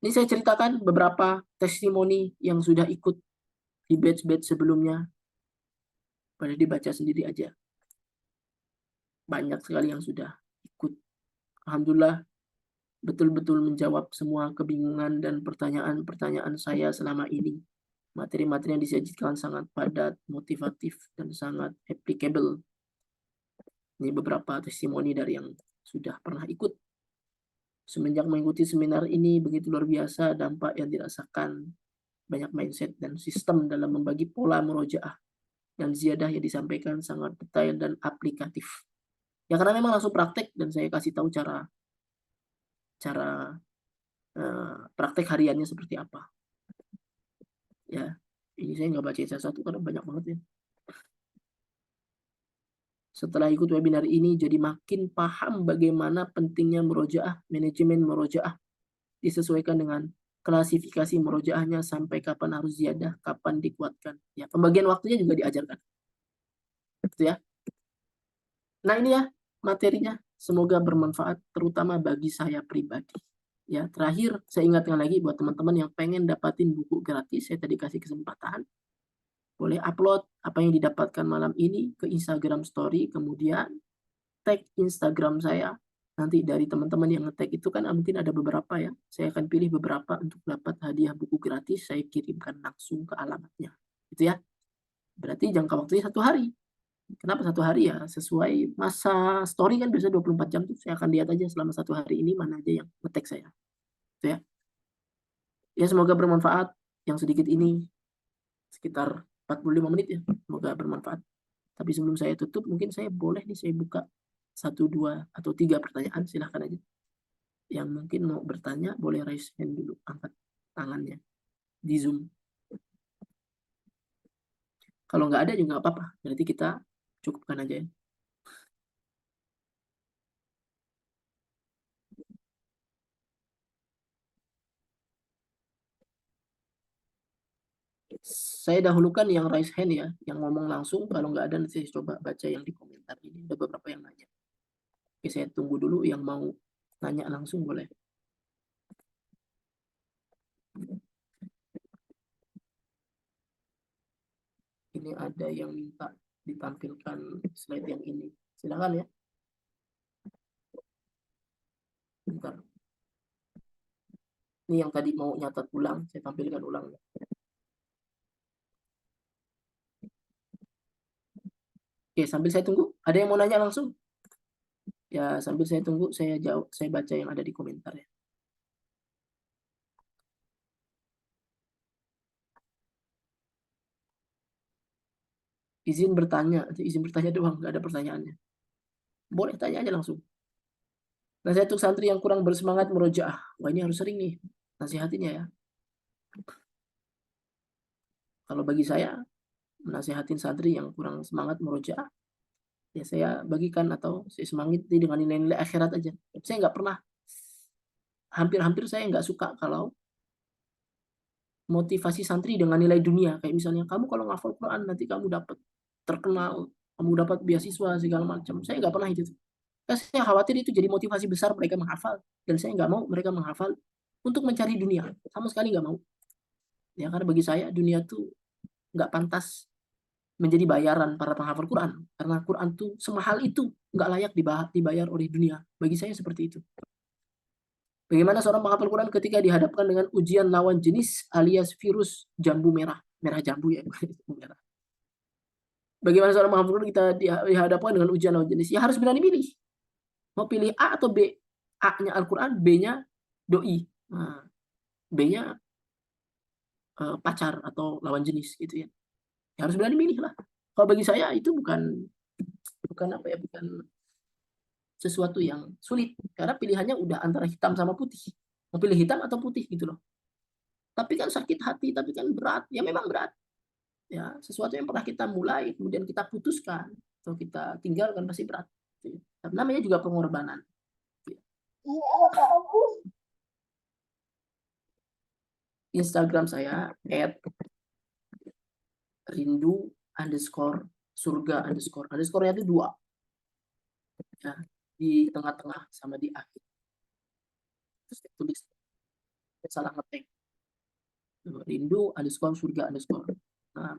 Ini saya ceritakan beberapa testimoni yang sudah ikut di batch-batch sebelumnya. Boleh dibaca sendiri aja. Banyak sekali yang sudah ikut. Alhamdulillah, betul-betul menjawab semua kebingungan dan pertanyaan-pertanyaan saya selama ini. Materi-materi yang disajikan sangat padat, motivatif, dan sangat applicable. Ini beberapa testimoni dari yang sudah pernah ikut. Semenjak mengikuti seminar ini, begitu luar biasa dampak yang dirasakan. Banyak mindset dan sistem dalam membagi pola murojaah. Dan ziyadah yang disampaikan sangat detail dan aplikatif. Ya karena memang langsung praktek dan saya kasih tahu cara praktek hariannya seperti apa. Ya, ini saya nggak bacain satu-satu karena banyak banget ya. Setelah ikut webinar ini jadi makin paham bagaimana pentingnya murojaah, manajemen murojaah disesuaikan dengan klasifikasi murojaahnya sampai kapan harus ziyadah, kapan dikuatkan. Ya, pembagian waktunya juga diajarkan. Gitu ya. Nah, ini ya materinya. Semoga bermanfaat terutama bagi saya pribadi. Ya, terakhir saya ingatkan lagi buat teman-teman yang pengen dapatin buku gratis, saya tadi kasih kesempatan. Boleh upload apa yang didapatkan malam ini ke Instagram story, kemudian tag Instagram saya. Nanti dari teman-teman yang nge-tag itu kan mungkin ada beberapa ya. Saya akan pilih beberapa untuk dapat hadiah buku gratis, saya kirimkan langsung ke alamatnya. Gitu ya. Berarti jangka waktunya 1 hari. Kenapa 1 hari ya? Sesuai masa story kan biasa 24 jam tuh. Saya akan lihat aja selama 1 hari ini mana aja yang nge-tag saya. Gitu ya. Ya semoga bermanfaat. Yang sedikit ini sekitar 45 menit ya. Semoga bermanfaat. Tapi sebelum saya tutup, mungkin saya boleh nih saya buka 1, 2, atau 3 pertanyaan. Silahkan aja. Yang mungkin mau bertanya, boleh raise hand dulu. Angkat tangannya di Zoom. Kalau nggak ada juga nggak apa-apa. Berarti kita cukupkan aja ya. Saya dahulukan yang raise hand ya, yang ngomong langsung. Kalau nggak ada nanti saya coba baca yang di komentar ini. Ada beberapa yang nanya. Oke, saya tunggu dulu yang mau nanya langsung boleh. Ini ada yang minta ditampilkan slide yang ini. Silakan ya. Bentar. Ini yang tadi mau nyatat ulang, saya tampilkan ulang. Oke, sambil saya tunggu, ada yang mau nanya langsung? Ya, sambil saya tunggu, saya jawab, saya baca yang ada di komentar ya. Izin bertanya doang, nggak ada pertanyaannya. Boleh tanya aja langsung. Nasihat untuk santri yang kurang bersemangat merojaah. Wah, ini harus sering nih nasihatinnya ya. Kalau bagi saya, menasihatin santri yang kurang semangat merojaah, ya saya bagikan atau saya semangati dengan nilai-nilai akhirat aja. Saya nggak pernah, hampir-hampir saya nggak suka kalau motivasi santri dengan nilai dunia. Kayak misalnya, kamu kalau ngafal Quran nanti kamu dapat terkenal, kamu dapat beasiswa segala macam. Saya nggak pernah itu. Karena saya khawatir itu jadi motivasi besar mereka menghafal. Dan saya nggak mau mereka menghafal untuk mencari dunia. Sama sekali nggak mau. Ya, karena bagi saya dunia tuh nggak pantas menjadi bayaran para penghafal Quran. Karena Quran tuh semahal itu nggak layak dibayar oleh dunia. Bagi saya seperti itu. Bagaimana seorang penghafal Quran ketika dihadapkan dengan ujian lawan jenis alias virus jambu merah. Merah jambu ya. Merah. Bagaimana seorang penghafal Quran kita dihadapkan dengan ujian lawan jenis? Ya harus berani pilih. Mau pilih A atau B? A-nya Al-Quran, B-nya doi. Nah, B-nya pacar atau lawan jenis gitu ya. Ya harus berani milih lah. Kalau bagi saya itu bukan apa ya, bukan sesuatu yang sulit karena pilihannya udah antara hitam sama putih. Mau pilih hitam atau putih gitu loh. Tapi kan sakit hati, tapi kan berat. Ya memang berat. Ya, sesuatu yang pernah kita mulai kemudian kita putuskan atau kita tinggalkan pasti berat. Tapi namanya juga pengorbanan. Instagram saya @rindu_surga_. Underscore-nya itu 2. Ya, di tengah-tengah sama di akhir. Terus saya tulis, saya salah ngetik. rindu_surga_. Nah,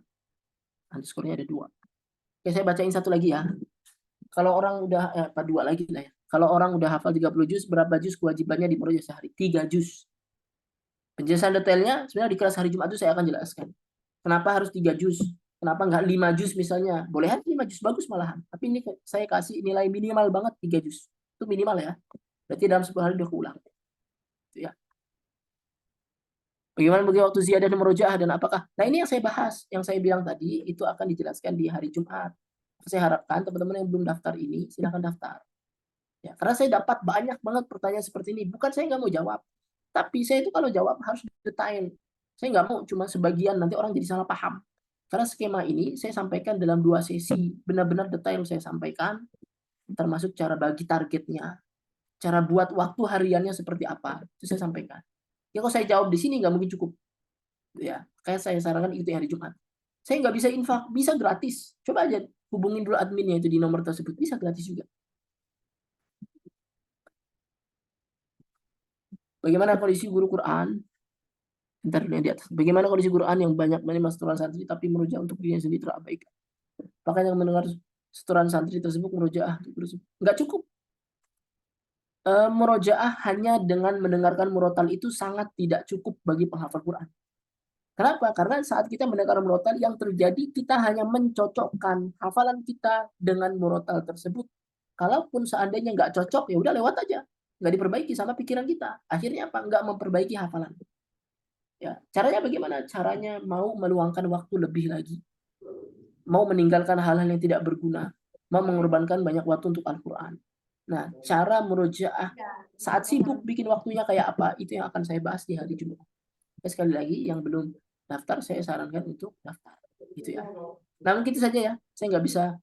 underscore-nya ada 2. Oke, saya bacain satu lagi ya. Kalau orang udah, apa 2 lagi lah ya. Kalau orang udah hafal 30 juz, berapa juz kewajibannya diperoleh sehari? 3 juz. Penjelasan detailnya sebenarnya di kelas hari Jumat itu saya akan jelaskan. Kenapa harus 3 juz? Kenapa nggak 5 juz misalnya? Boleh 5 juz, bagus malahan. Tapi ini saya kasih nilai minimal banget 3 juz. Itu minimal ya. Berarti dalam 10 hari udah keulang. Itu ya. Bagaimana bagi waktu ziyadah dan murojaah dan apakah? Nah ini yang saya bahas, yang saya bilang tadi itu akan dijelaskan di hari Jumat. Saya harapkan teman-teman yang belum daftar ini silahkan daftar. Ya, karena saya dapat banyak banget pertanyaan seperti ini. Bukan saya nggak mau jawab, tapi saya itu kalau jawab harus detail. Saya nggak mau cuma sebagian nanti orang jadi salah paham. Karena skema ini saya sampaikan dalam 2 sesi, benar-benar detail saya sampaikan, termasuk cara bagi targetnya, cara buat waktu hariannya seperti apa, itu saya sampaikan. Ya kalau saya jawab di sini nggak mungkin cukup. Ya, kayak saya sarankan itu hari Jumat. Saya nggak bisa infak, bisa gratis. Coba aja hubungin dulu adminnya itu di nomor tersebut, bisa gratis juga. Bagaimana kondisi guru Quran? Bentar dulu yang di atas. Bagaimana kondisi Quran yang banyak menerima setoran santri tapi merujuk untuk dirinya sendiri terabaikan? Bahkan yang mendengar setoran santri tersebut merujaah nggak cukup. Murojaah hanya dengan mendengarkan murotal itu sangat tidak cukup bagi penghafal Quran. Kenapa? Karena saat kita mendengar murotal yang terjadi kita hanya mencocokkan hafalan kita dengan murotal tersebut. Kalaupun seandainya nggak cocok ya udah lewat aja, nggak diperbaiki sama pikiran kita. Akhirnya apa? Nggak memperbaiki hafalan. Ya, caranya bagaimana? Caranya mau meluangkan waktu lebih lagi, mau meninggalkan hal-hal yang tidak berguna, mau mengorbankan banyak waktu untuk Al-Quran. Nah, cara murojaah saat sibuk bikin waktunya kayak apa, itu yang akan saya bahas di hari Jumat. Sekali lagi, yang belum daftar, saya sarankan untuk daftar. Gitu ya. Namun gitu saja ya, saya nggak bisa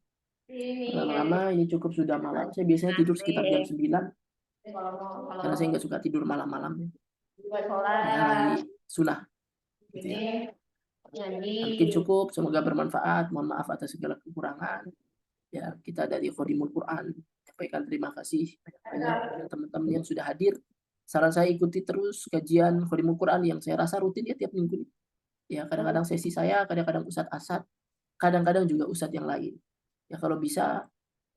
lama-lama, ini cukup sudah malam. Saya biasanya tidur sekitar jam 9, karena saya nggak suka tidur malam-malam. Ya, lagi sunnah. Gitu ya. Mungkin cukup, semoga bermanfaat. Mohon maaf atas segala kekurangan. Ya, kita dari Khodimul Quran sampaikan terima kasih banyak teman-teman yang sudah hadir. Saran saya ikuti terus kajian Khodimul Quran yang saya rasa rutin ya tiap minggu. Ya, kadang-kadang sesi saya, kadang-kadang Ustadz Asad, kadang-kadang juga ustadz yang lain. Ya kalau bisa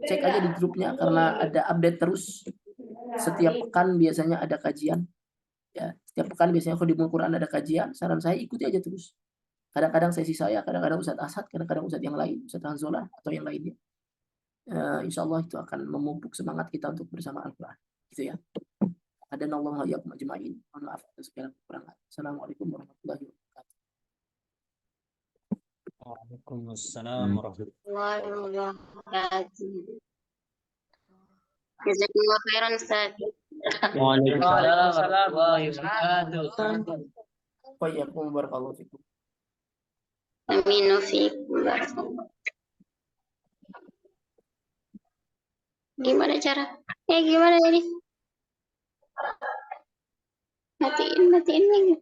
cek aja di grupnya karena ada update terus. Setiap pekan biasanya ada kajian. Ya, setiap pekan biasanya kalau di Quran ada kajian, saran saya ikuti aja terus. Kadang-kadang sesi saya, kadang-kadang Ustadz Asad, kadang-kadang Ustadz yang lain, Ustadz Hanzola atau yang lainnya. Insya Allah itu akan memupuk semangat kita untuk bersama Al-Quran. Gitu ya. Hadanallahu wa iyyakum ajma'in. Mohon maaf atas segala kekurangan. Assalamualaikum warahmatullahi wabarakatuh. Waalaikumsalam warahmatullahi wabarakatuh. Jazakumullah khairan Ustaz. Waalaikumsalam warahmatullahi wabarakatuh. Wa iyyakum barakallahu fikum. Amin wa fiikum barakallah. Gimana cara? Gimana ini? Matiin lagi.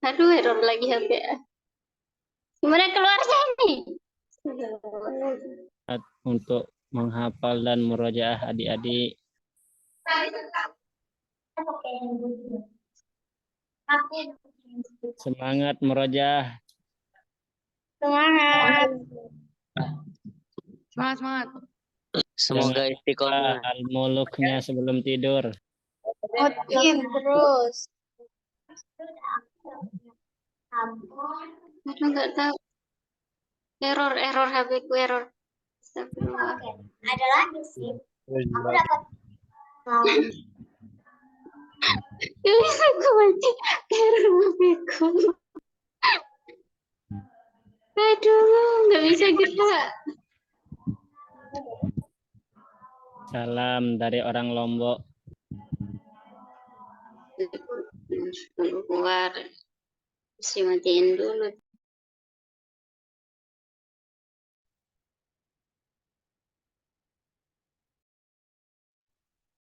Aduh, error lagi HP. Gimana keluarnya ini? Untuk menghafal dan murojaah adik-adik. Semangat murojaah. Semangat. Semangat. Semoga istiqomah al-muluknya sebelum tidur. Mutin terus. Aduh, nggak tahu. Error HP ku error. Astagfirullah. Ada lagi sih. Aku dapat Gak bisa gue baca error HP ku. Aduh, nggak bisa gerak. Salam dari orang Lombok. Keluar. Mesti matiin dulu.